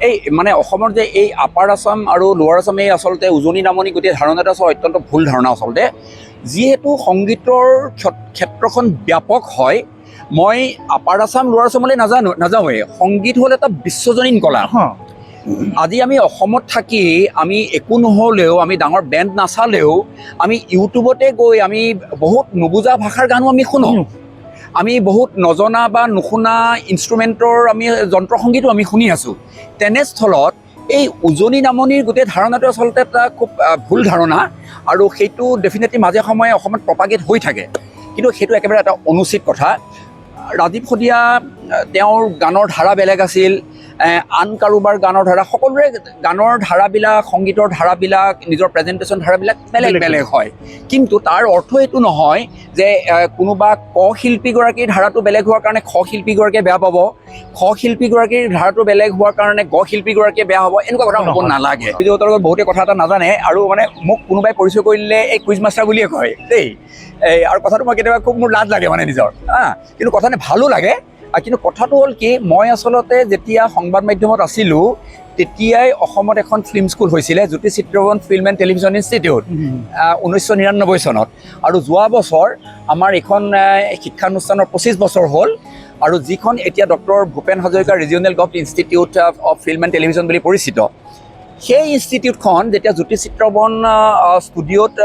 এই মানে অসমৰ যে এই আপাৰ আছাম আৰু লোৱাৰ আছাম এই আচলতে উজনি নামনি গোটেই ধাৰণাটো আছে অত্যন্ত ভুল ধাৰণা আচলতে। যিহেতু সংগীতৰ ক্ষেত্ৰখন ব্যাপক হয়, মই আপাৰ আছাম লোৱাৰ আছামলৈ নাযাওঁৱেই। সংগীত হ'ল এটা বিশ্বজনীন কলা। আজি আমি অসমত থাকি আমি একো নহ'লেও, আমি ডাঙৰ বেণ্ড নাচালেও, আমি ইউটিউবতে গৈ আমি বহুত নুবুজা ভাষাৰ গানো আমি শুনো। আমি বহুত নজনা বা নুশুনা ইনষ্ট্ৰুমেণ্টৰ আমি যন্ত্ৰ সংগীতো আমি শুনি আছোঁ। তেনেস্থলত এই উজনি নামনিৰ গোটেই ধাৰণাটো আচলতে এটা খুব ভুল ধাৰণা, আৰু সেইটো ডেফিনেটলি মাজে সময়ে অসমত প্ৰপাগেট হৈ থাকে, কিন্তু সেইটো একেবাৰে এটা অনুচিত কথা। ৰাজীৱ সদিয়া তেওঁৰ গানৰ ধাৰা বেলেগ আছিল, আন কাৰোবাৰ গানৰ ধাৰা, সকলোৰে গানৰ ধাৰাবিলাক, সংগীতৰ ধাৰাবিলাক, নিজৰ প্ৰেজেণ্টেশ্যন ধাৰাবিলাক বেলেগ বেলেগ হয়। কিন্তু তাৰ অৰ্থ এইটো নহয় যে কোনোবা ক শিল্পীগৰাকীৰ ধাৰাটো বেলেগ হোৱাৰ কাৰণে খ শিল্পীগৰাকীয়ে বেয়া পাব, খ শিল্পীগৰাকীৰ ধাৰাটো বেলেগ হোৱাৰ কাৰণে গ শিল্পীগৰাকীয়ে বেয়া হ'ব, এনেকুৱা কথা হ'ব নালাগে। সিহঁতৰ লগত বহুতে কথা এটা নাজানে, আৰু মানে মোক কোনোবাই পৰিচয় কৰি দিলে এই কুইজ মাষ্টাৰ বুলিয়ে কয় দেই। আৰু কথাটো মই কেতিয়াবা খুব মোৰ লাজ লাগে মানে নিজৰ, কিন্তু কথা ভালো লাগে। কিন্তু কথাটো হ'ল কি, মই আচলতে যেতিয়া সংবাদ মাধ্যমত আছিলোঁ তেতিয়াই অসমত এখন ফিল্ম স্কুল হৈছিলে, Jyoti Chitraban film and television institute, 1999 চনত। আৰু যোৱা বছৰ আমাৰ এইখন শিক্ষানুষ্ঠানৰ 25 বছৰ হ'ল, আৰু যিখন এতিয়া doctor Bhupen Hazarika regional government institute of film and television বুলি পৰিচিত, সেই ইনষ্টিটিউটখন যেতিয়া জ্যোতি চিত্ৰবন ষ্টুডিঅ'ত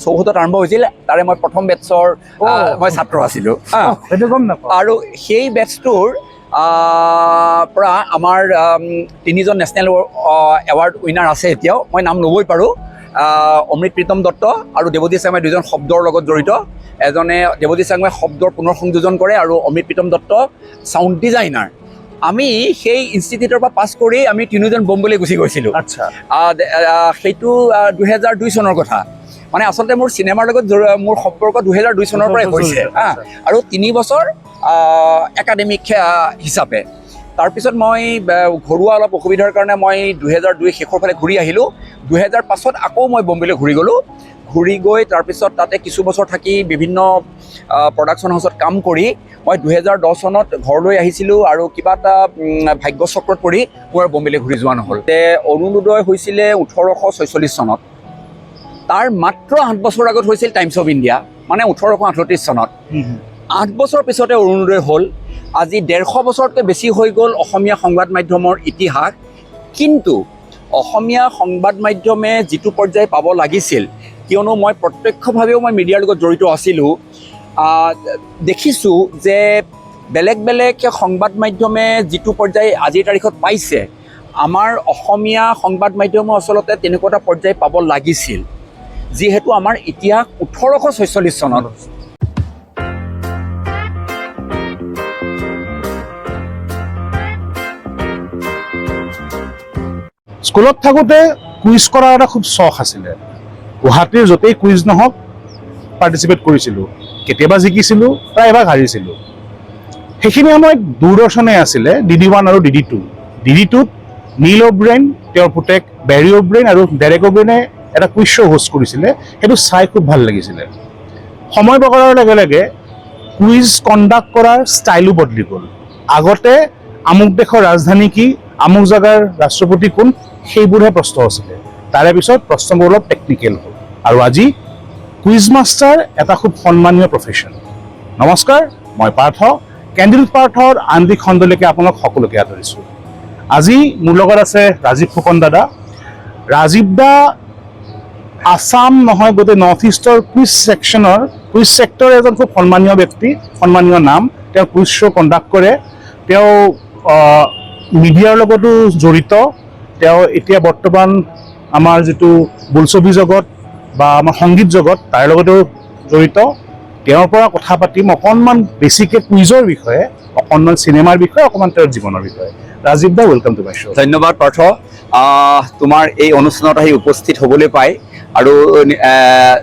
চৌহদত আৰম্ভ হৈছিল, তাৰে মই প্ৰথম বেটছৰ মই ছাত্ৰ আছিলোঁ। আৰু সেই বেটছটোৰ পৰা আমাৰ 3জন নেশ্যনেল এৱাৰ্ড উইনাৰ আছে এতিয়াও, মই নাম ল'বই পাৰোঁ। অমৃত প্ৰীতম দত্ত আৰু দেৱজী চাংমাই, দুজন শব্দৰ লগত জড়িত। এজনে দেৱজী চাংমাই শব্দৰ পুনৰ সংযোজন কৰে, আৰু অমৃত প্ৰীতম দত্ত ছাউণ্ড ডিজাইনাৰ। আমি সেই ইনষ্টিটিউটৰ পৰা পাছ কৰি আমি 3জন বম্বেলৈ গুচি গৈছিলোঁ। আচ্ছা, সেইটো 2002 চনৰ কথা। মানে আচলতে মোৰ চিনেমাৰ লগত মোৰ সম্পৰ্ক 2002 চনৰ পৰাই হৈছে, আৰু 3 বছৰ একাডেমিক হিচাপে। তাৰপিছত মই ঘৰুৱা অলপ অসুবিধাৰ কাৰণে মই 2002 শেষৰ ফালে ঘূৰি আহিলোঁ। 2005 আকৌ মই বম্বেলৈ ঘূৰি গ'লোঁ। ঘূৰি গৈ তাৰপিছত তাতে কিছু বছৰ থাকি বিভিন্ন প্ৰডাকশ্যন হাউচত কাম কৰি মই 2010 চনত ঘৰলৈ আহিছিলোঁ, আৰু কিবা এটা ভাগ্যচক্ৰত পৰি মোৰ বম্বেলৈ ঘূৰি যোৱা নহ'ল। অৰুণোদয় হৈছিলে 1846 চনত। তাৰ মাত্ৰ 8 বছৰ আগত হৈছিল টাইমছ অফ ইণ্ডিয়া, মানে 1838 চনত। 8 বছৰ পিছতে অৰুণোদয় হ'ল। আজি 150 বছৰতকৈ বেছি হৈ গ'ল অসমীয়া সংবাদ মাধ্যমৰ ইতিহাস, কিন্তু অসমীয়া সংবাদ মাধ্যমে যিটো পৰ্যায় পাব লাগিছিল, কিয়নো মই প্ৰত্যক্ষভাৱেও মই মিডিয়াৰ লগত জড়িত আছিলোঁ, দেখিছোঁ যে বেলেগ বেলেগ সংবাদ মাধ্যমে যিটো পৰ্যায় আজিৰ তাৰিখত পাইছে, আমাৰ অসমীয়া সংবাদ মাধ্যমো আচলতে তেনেকুৱা এটা পৰ্যায় পাব লাগিছিল, যিহেতু আমাৰ ইতিহাস 1846 চনত। স্কুলত থাকোঁতে কুইজ কৰাৰ এটা খুব চখ আছিলে। গুৱাহাটীৰ য'তেই কুইজ নহওক পাৰ্টিচিপেট কৰিছিলোঁ, কেতিয়াবা জিকিছিলোঁ, প্ৰায় এবাৰ হাৰিছিলোঁ। সেইখিনি সময়ত দূৰদৰ্শনে আছিলে DD1 আৰু DD2। DD2ত নীল অ'ব্ৰেইন, তেওঁৰ পুতেক বেৰী অ'ব্ৰেইন আৰু ডেৰেক অ'ব্ৰেইনে এটা কুইজ শ্ব' হোষ্ট কৰিছিলে। সেইটো চাই খুব ভাল লাগিছিলে। সময় প্ৰকাৰৰ লগে লগে কুইজ কণ্ডাক্ট কৰাৰ ষ্টাইলো বদলি গ'ল। আগতে আমুক দেশৰ ৰাজধানী কি, আমুক জেগাৰ ৰাষ্ট্ৰপতি কোন, সেইবোৰহে প্ৰশ্ন আছিলে। তাৰে পিছত প্ৰশ্নবোৰ অলপ টেকনিকেল হ'ল, আৰু আজি কুইজ মাষ্টাৰ এটা খুব সন্মানীয় প্ৰফেশ্যন। নমস্কাৰ, মই পাৰ্থ। কেণ্ডিডেট পাৰ্থৰ আন এটি খণ্ডলৈকে আপোনালোক সকলোকে আদৰিছোঁ। আজি মোৰ লগত আছে ৰাজীৱ ফুকন দাদা। ৰাজীৱ দা আছাম নহয়, গোটেই নৰ্থ ইষ্টৰ কুইজ ছেক্টৰৰ এজন খুব সন্মানীয় ব্যক্তি, সন্মানীয় নাম। তেওঁ কুইজ শ্ব' কণ্ডাক্ট কৰে, তেওঁ মিডিয়াৰ লগতো জড়িত। তেওঁ এতিয়া বৰ্তমান আমাৰ যিটো বোলছবি জগত বা আমাৰ সংগীত জগত, তাৰ লগতো জড়িত। তেওঁৰ পৰা কথা পাতিম অকণমান বেছিকৈ কুইজৰ বিষয়ে, অকণমান চিনেমাৰ বিষয়ে, অকণমান তেওঁৰ জীৱনৰ বিষয়ে। ৰাজীৱ দা, ৱেলকাম টু মাই শ্ব'। ধন্যবাদ পাৰ্থ, তোমাৰ এই অনুষ্ঠানত আহি উপস্থিত হ'বলৈ পাই, আৰু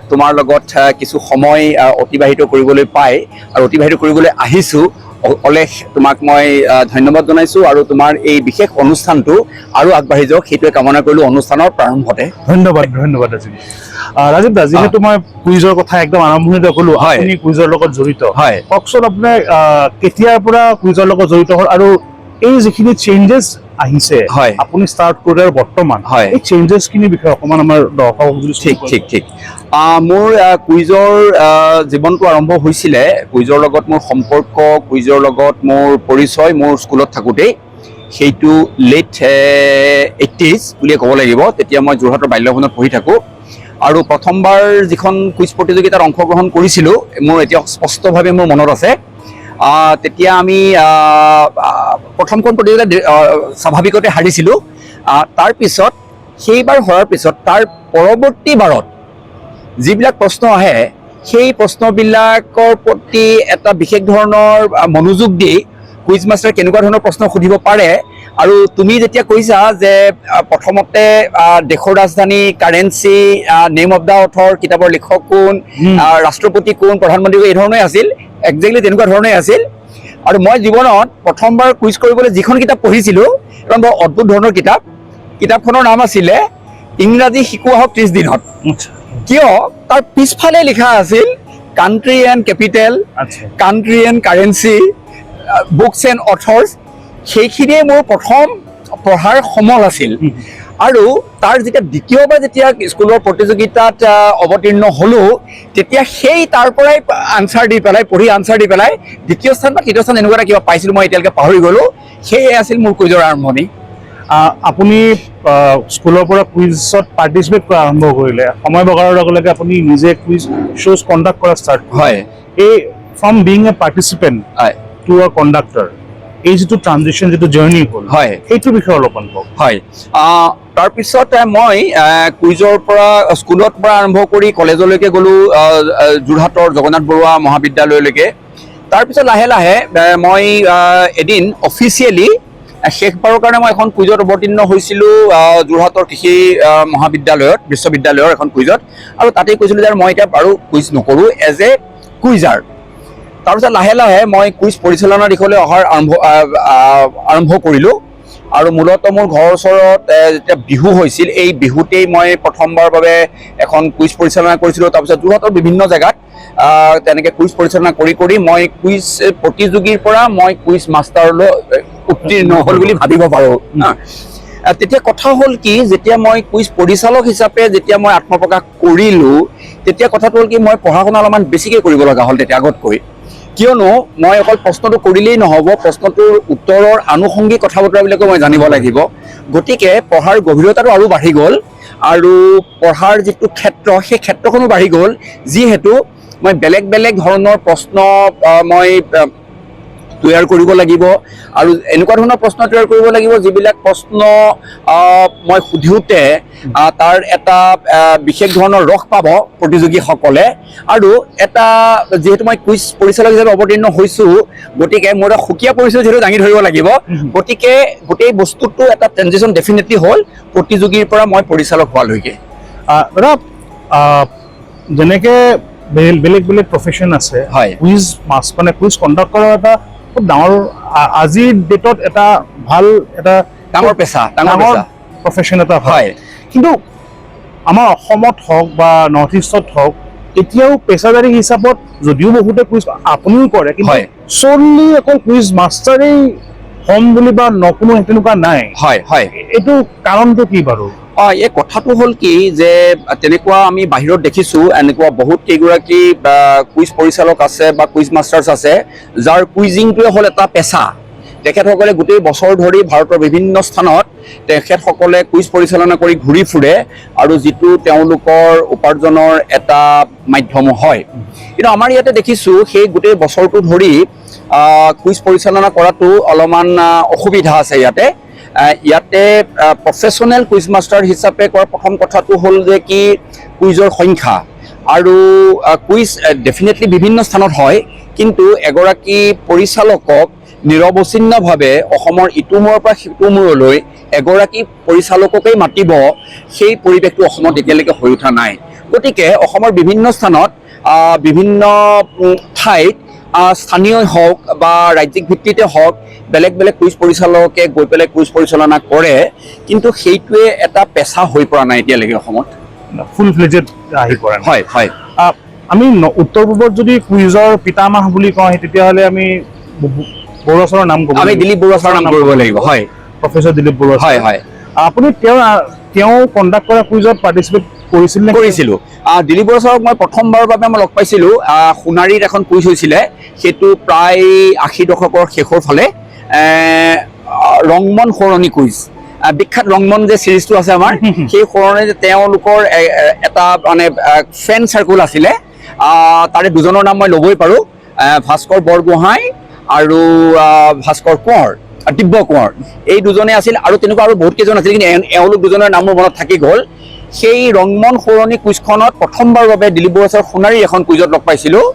তোমাৰ লগত কিছু সময় অতিবাহিত কৰিবলৈ পাই আৰু অতিবাহিত কৰিবলৈ আহিছোঁ, অলেখ তোমাক মই ধন্যবাদ জনাইছোঁ। আৰু তোমাৰ এই বিশেষ অনুষ্ঠানটো আৰু আগবাঢ়ি যাওক, সেইটোৱে কামনা কৰিলোঁ অনুষ্ঠানৰ প্ৰাৰম্ভতে। ধন্যবাদ ৰাজীৱ। ৰাজীৱ দা, যিহেতু মই কুইজৰ কথা একদম আৰম্ভণিতে ক'লো, আপুনি কুইজৰ লগত জড়িত, কওকচোন আপুনি কেতিয়াৰ পৰা কুইজৰ লগত জড়িত হ'ল, আৰু এই যিখিনি চেঞ্জেছ আহিছে হয়। আপুনি ষ্টাৰ্ট কৰিলে আৰু বৰ্তমান হয়। এই চেঞ্জেছখিনিৰ বিষয়ে অকণমান আমাৰ দৰ্শকক যদি ঠিক মোৰ কুইজৰ জীৱনটো আৰম্ভ হৈছিলে কুইজৰ লগত মোৰ সম্পৰ্ক কুইজৰ লগত মোৰ পৰিচয় মোৰ স্কুলত থাকোঁতেই সেইটো লেট 80s বুলিয়ে ক'ব লাগিব তেতিয়া মই যোৰহাটৰ বাল্যভৱনত পঢ়ি থাকোঁ আৰু প্ৰথমবাৰ যিখন কুইজ প্ৰতিযোগিতাত অংশগ্ৰহণ কৰিছিলোঁ মোৰ এতিয়া স্পষ্টভাৱে মোৰ মনত আছে তেতিয়া আমি প্ৰথমখন প্ৰতিযোগিতাত স্বাভাৱিকতে হাৰিছিলোঁ তাৰপিছত সেইবাৰ হৰাৰ পিছত তাৰ পৰৱৰ্তী বাৰত যিবিলাক প্ৰশ্ন আহে সেই প্ৰশ্নবিলাকৰ প্ৰতি এটা বিশেষ ধৰণৰ মনোযোগ দি কুইজ মাষ্টাৰে কেনেকুৱা ধৰণৰ প্ৰশ্ন সুধিব পাৰে আৰু তুমি যেতিয়া কৈছা যে প্ৰথমতে দেশৰ ৰাজধানী currency name of the author কিতাপৰ লিখক কোন ৰাষ্ট্ৰপতি কোন প্ৰধানমন্ত্ৰী কোন এই ধৰণে আছিল একজেক্টলি তেনেকুৱা ধৰণে আছিল আৰু মই জীৱনত প্ৰথমবাৰ কুইজ কৰিবলৈ যিখন কিতাপ পঢ়িছিলোঁ এখন বৰ অদ্ভুত ধৰণৰ কিতাপখনৰ নাম আছিলে ইংৰাজী শিকোৱা হওক 30 দিনত কিয় তাৰ পিছফালে লিখা আছিল country and capital country and currency books and authors সেইখিনিয়ে মোৰ প্ৰথম পঢ়াৰ সমল আছিল আৰু তাৰ দ্বিতীয়বাৰ যেতিয়া স্কুলৰ প্ৰতিযোগিতাত অৱতীৰ্ণ হ'লোঁ তেতিয়া সেই তাৰ পৰাই আনচাৰ দি পেলাই পঢ়ি আনচাৰ দি পেলাই দ্বিতীয় স্থান বা তৃতীয় স্থান এনেকুৱা এটা কিবা পাইছিলোঁ মই এতিয়ালৈকে পাহৰি গ'লোঁ সেয়ে আছিল মোৰ কুইজৰ আৰম্ভণি আপুনি স্কুলৰ পৰা কুইজত পাৰ্টিচিপেট কৰা আৰম্ভ কৰিলে সময় বগাৰৰ লগে লগে আপুনি নিজে কুইজ শ্ব'জ কণ্ডাক্ট কৰা ষ্টাৰ্ট হয় এই from being a participant to a conductor এই যিটো ট্ৰানজিশ্যন যিটো জাৰ্ণি হ'ল হয় সেইটোৰ বিষয়ে অলপমান কওক হয় তাৰপিছত মই কুইজৰ পৰা স্কুলত পৰা আৰম্ভ কৰি কলেজলৈকে গ'লোঁ যোৰহাটৰ জগন্নাথ বৰুৱা মহাবিদ্যালয়লৈকে তাৰপিছত লাহে লাহে মই এদিন অফিচিয়েলি শেষবাৰৰ কাৰণে মই এখন কুইজত অৱতীৰ্ণ হৈছিলোঁ যোৰহাটৰ কৃষি মহাবিদ্যালয়ত বিশ্ববিদ্যালয়ৰ এখন কুইজত আৰু তাতেই কৈছিলোঁ যে মই এতিয়া বাৰু কুইজ নকৰোঁ এজ এ কুইজাৰ তাৰপিছত লাহে লাহে মই কুইজ পৰিচালনাৰ দিশলৈ অহাৰ আৰম্ভ কৰিলোঁ আৰু মূলতঃ মোৰ ঘৰৰ ওচৰত যেতিয়া বিহু হৈছিল এই বিহুতেই মই প্ৰথমবাৰৰ বাবে এখন কুইজ পৰিচালনা কৰিছিলোঁ তাৰপিছত যোৰহাটৰ বিভিন্ন জেগাত তেনেকৈ কুইজ পৰিচালনা কৰি কৰি মই কুইজ প্ৰতিযোগীৰ পৰা মই কুইজ মাষ্টাৰলৈ উত্তীৰ্ণ হ'ল বুলি ভাবিব পাৰোঁ তেতিয়া কথা হ'ল কি যেতিয়া মই কুইজ পৰিচালক হিচাপে যেতিয়া মই আত্মপ্ৰকাশ কৰিলোঁ তেতিয়া কথাটো হ'ল কি মই পঢ়া শুনা অলপমান বেছিকৈ কৰিব লগা হ'ল তেতিয়া আগতকৈ কিয়নো মই অকল প্ৰশ্নটো কৰিলেই নহ'ব প্ৰশ্নটোৰ উত্তৰৰ আনুষংগিক কথা বতৰাবিলাকো মই জানিব লাগিব গতিকে পঢ়াৰ গভীৰতাটো আৰু বাঢ়ি গ'ল আৰু পঢ়াৰ যিটো ক্ষেত্ৰ সেই ক্ষেত্ৰখনো বাঢ়ি গ'ল যিহেতু মই বেলেগ বেলেগ ধৰণৰ প্ৰশ্ন মই তৈয়াৰ কৰিব লাগিব আৰু এনেকুৱা ধৰণৰ প্ৰশ্ন তৈয়াৰ কৰিব লাগিব যিবিলাক প্ৰশ্ন মই সুধোঁতে তাৰ এটা বিশেষ ধৰণৰ ৰস পাব প্ৰতিযোগীসকলে আৰু এটা যিহেতু মই কুইজ পৰিচালক হিচাপে অৱতীৰ্ণ হৈছোঁ গতিকে মোৰ এটা সুকীয়া পৰিচয় যিহেতু দাঙি ধৰিব লাগিব গতিকে গোটেই বস্তুটো এটা ট্ৰেনজিশ্যন ডেফিনেটলি হ'ল প্ৰতিযোগীৰ পৰা মই পৰিচালক হোৱালৈকে দাদা যেনেকৈ বেলেগ বেলেগ প্ৰফেশ্যন আছে হয় কুইজ মানে কুইজ কণ্ডাক্ট কৰাৰ এটা খুব ডাঙৰ আজিৰ ডেটত এটা ভাল এটা ডাঙৰ পেচা প্ৰফেশ্যন এটা হয় কিন্তু আমাৰ অসমত হওক বা নৰ্থ ইষ্টত হওক এতিয়াও পেচাদাৰী হিচাপত যদিও বহুতে কুইজ আপুনিও কৰে কিন্তু চলি অকল কুইজ মাষ্টাৰেই হ'ম বুলি বা কোনো তেনেকুৱা নাই হয় হয় এইটো কাৰণটো কি বাৰু এই কথাটো হ'ল কি যে তেনেকুৱা আমি বাহিৰত দেখিছোঁ এনেকুৱা বহুত কেইগৰাকী কুইজ পৰিচালক আছে বা কুইজ মাষ্টাৰ্ছ আছে যাৰ কুইজিংটোৱে হ'ল এটা পেচা তেখেতসকলে গোটেই বছৰ ধৰি ভাৰতৰ বিভিন্ন স্থানত তেখেতসকলে কুইজ পৰিচালনা কৰি ঘূৰি ফুৰে আৰু যিটো তেওঁলোকৰ উপাৰ্জনৰ এটা মাধ্যম হয় কিন্তু আমাৰ ইয়াতে দেখিছোঁ সেই গোটেই বছৰটো ধৰি কুইজ পৰিচালনা কৰাটো অলপমান অসুবিধা আছে ইয়াতে প্ৰফেশ্যনেল কুইজ মাষ্টাৰ হিচাপে কৰাৰ প্ৰথম কথাটো হ'ল যে কি কুইজৰ সংখ্যা আৰু কুইজ ডেফিনেটলি বিভিন্ন স্থানত হয় কিন্তু এগৰাকী পৰিচালকক নিৰৱচ্ছিন্নভাৱে অসমৰ ইটো মূৰৰ পৰা সিটো মূৰলৈ এগৰাকী পৰিচালককেই মাতিব সেই পৰিৱেশটো অসমত এতিয়ালৈকে হৈ উঠা নাই গতিকে অসমৰ বিভিন্ন স্থানত বিভিন্ন ঠাইত স্থানীয় হওক বা ৰাজ্যিক ভিত্তিতে হওক বেলেগ বেলেগ কুইজ পৰিচালকে গৈ পেলাই কুইজ পৰিচালনা কৰে কিন্তু সেইটোৱে এটা পেচা হৈ পৰা নাই এতিয়ালৈকে অসমত ফুল ফ্লেজেড আহি পৰা নাই হয় হয় আমি উত্তৰ পূবত যদি কুইজৰ পিতামাহ বুলি কওঁ তেতিয়াহ'লে আমি বৰুৱা ছাৰৰ নাম ক'ব আমি লাগিব। দিলীপ বৰুৱা ছাৰৰ নাম কৰিব লাগিব, হয় প্ৰফেচৰ দিলীপ বৰুৱা হয় হয় আপুনি তেওঁ কণ্ডাক্ট কৰা কুইজত পাৰ্টিচিপেট কৰিছিল নে? কৰিছিলোঁ। দিলীপ বৰুৱা ছাৰক মই প্ৰথমবাৰৰ বাবে মই লগ পাইছিলোঁ সোণাৰীত এখন কুইজ হৈছিলে, সেইটো প্ৰায় ৮০ দশকৰ শেষৰ ফালে, ৰংমন সোঁৱৰণি কুইজ, বিখ্যাত ৰংমন যে চিৰিজটো আছে আমাৰ, সেই সোঁৱৰণি তেওঁলোকৰ এটা মানে ফ্ৰেণ্ড চাৰ্কুল আছিলে, তাৰে দুজনৰ নাম মই ল'বই পাৰোঁ, ভাস্কৰ বৰগোহাঁই আৰু ভাস্কৰ কোঁৱৰ, দিব্য কোঁৱৰ, এই দুজনে আছিল, আৰু তেনেকুৱা আৰু বহুত কেইজন আছিল, কিন্তু এওঁলোক দুজনৰ নাম মোৰ মনত থাকি গ'ল। সেই ৰংমন সোঁৱৰণি কুইজখনত প্ৰথমবাৰৰ বাবে দিলীপ বৰুৱা ছাৰ সোণাৰী এখন কুইজত লগ পাইছিলোঁ,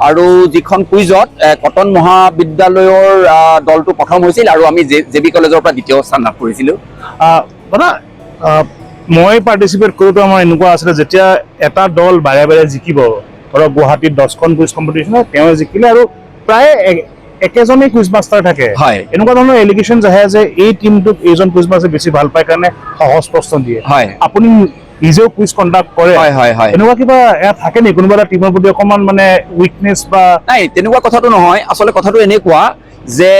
আৰু যিখন কুইজত কটন মহাবিদ্যালয়ৰ দলটো প্ৰথম হৈছিল, আৰু আমি জে বি কলেজৰ পৰা দ্বিতীয় স্থান লাভ কৰিছিলোঁ। দাদা মই পাৰ্টিচিপেট কৰোঁতে আমাৰ এনেকুৱা আছিলে, যেতিয়া এটা দল বাৰে বাৰে জিকিব, ধৰক গুৱাহাটীত 10খন কুইজ কম্পিটিশ্যনত তেওঁ জিকিলে, আৰু প্ৰায় একেজনেই কুইজ মাষ্টাৰ থাকে, হয় এনেকুৱা ধৰণৰ এলিগেশ্যন আহে যে এই টিমটোক এইজন কুইজ মাষ্টাৰে বেছি ভাল পায় কাৰণে সহজ প্ৰশ্ন দিয়ে। হয়, আপুনি নিজেও কুইজ কণ্ডাক্ট কৰে, হয় হয় হয় এনেকুৱা কিবা থাকে নেকি কোনোবা এটা টিমৰ প্ৰতি অকণমান মানে উইকনেছ বা? নাই, তেনেকুৱা কথাটো নহয়। আচলতে কথাটো এনেকুৱা যে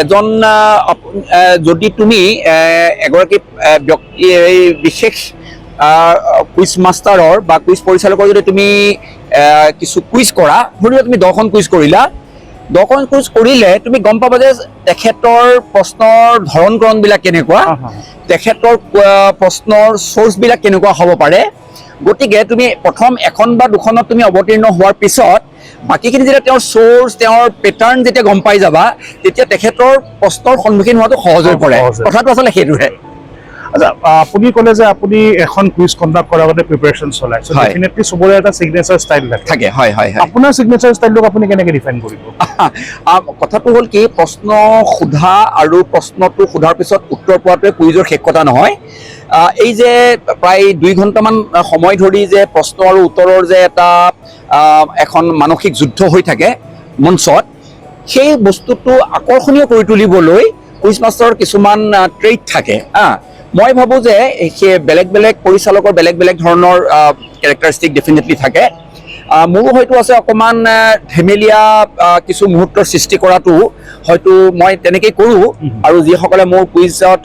এজন যদি তুমি এগৰাকী ব্যক্তি বিশেষ কুইজ মাষ্টাৰৰ বা কুইজ পৰিচালকৰ যদি তুমি কিছু কুইজ কৰা, ধৰি লোৱা তুমি 10খন কুইজ কৰিলা, 10খন কুইজ কৰিলে তুমি গম পাবা যে তেখেতৰ প্ৰশ্নৰ ধৰণ কৰণবিলাক কেনেকুৱা, তেখেতৰ প্ৰশ্নৰ চ'ৰ্চবিলাক কেনেকুৱা হ'ব পাৰে। গতিকে তুমি প্ৰথম এখন বা দুখনত তুমি অৱতীৰ্ণ হোৱাৰ পিছত বাকীখিনি যেতিয়া তেওঁৰ চ'ৰ্চ, তেওঁৰ পেটাৰ্ণ যেতিয়া গম পাই যাবা, তেতিয়া তেখেতৰ প্ৰশ্নৰ সন্মুখীন হোৱাটো সহজ হৈ পৰে। কথাটো আচলতে সেইটোহে। আচ্ছা, আপুনি ক'লে যে আপুনি এখন কুইজ কণ্ডাক্ট কৰাৰ আগতে প্ৰিপাৰেশ্যন চলাই, চ' ডেফিনেটলি চবৰে এটা ছিগনেচাৰ ষ্টাইল থাকে। হয় হয় হয়। আপোনাৰ ছিগনেচাৰ ষ্টাইলটোক আপুনি কেনেকৈ ডিফাইন কৰিব? কথাটো হ'ল কি, প্ৰশ্ন সোধা আৰু প্ৰশ্নটো সোধাৰ পিছত উত্তৰ পোৱাটোৱে কুইজৰ শেষ কথা নহয়। এই যে প্ৰায় 2 ঘণ্টামান সময় ধৰি যে প্ৰশ্ন আৰু উত্তৰৰ যে এটা এখন মানসিক যুদ্ধ হৈ থাকে মঞ্চত, সেই বস্তুটো আকৰ্ষণীয় কৰি তুলিবলৈ কুইজ মাষ্টাৰৰ কিছুমান ট্ৰেইট থাকে। মই ভাবোঁ যে সেই বেলেগ বেলেগ পৰিচালকৰ বেলেগ বেলেগ ধৰণৰ কেৰেক্টাৰিষ্টিক ডেফিনেটলি থাকে। মোৰো হয়তো আছে অকণমান ধেমেলীয়া কিছু মুহূৰ্তৰ সৃষ্টি কৰাটো, হয়তো মই তেনেকেই কৰোঁ, আৰু যিসকলে মোৰ কুইজত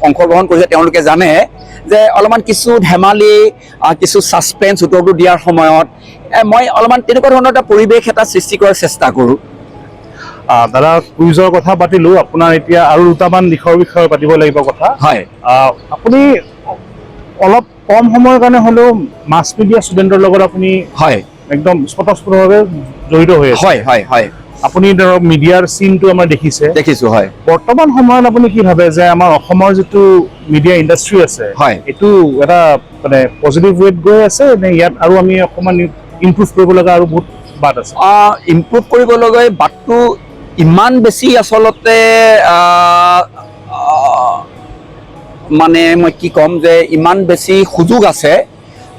অংশগ্ৰহণ কৰিছে তেওঁলোকে জানে যে অলপমান কিছু ধেমালি, কিছু ছাছপেন্স উত্তৰটো দিয়াৰ সময়ত মই অলপমান তেনেকুৱা ধৰণৰ এটা পৰিৱেশ এটা সৃষ্টি কৰাৰ চেষ্টা কৰোঁ। দাদা, কুইজৰ কথা পাতিলোঁ, আপোনাৰ এতিয়া আৰু দুটামান দিশৰ বিষয়ে পাতিব লাগিব কথা। হয়, আপুনি অলপ কম সময়ৰ কাৰণে হ'লেও মাছ মিডিয়া ষ্টুডেণ্টৰ লগত আপুনি হয় একদম স্বতঃস্ফূৰ্তভাৱে জড়িত হৈ আছে। হয় হয় হয়, আপুনি ধৰক মিডিয়াৰ চিনটো আমাৰ দেখিছোঁ। হয়, বৰ্তমান সময়ত আপুনি কি ভাবে যে আমাৰ অসমৰ যিটো মিডিয়া ইণ্ডাষ্ট্ৰী আছে, হয়, এইটো এটা মানে পজিটিভ ৱেত গৈ আছে নে ইয়াত আৰু আমি অকণমান ইম্প্ৰুভ কৰিব লগা আৰু বহুত বাট আছে? ইম্প্ৰুভ কৰিবলগীয়া বাটটো ইমান বেছি আচলতে মানে মই কি ক'ম যে ইমান বেছি সুযোগ আছে।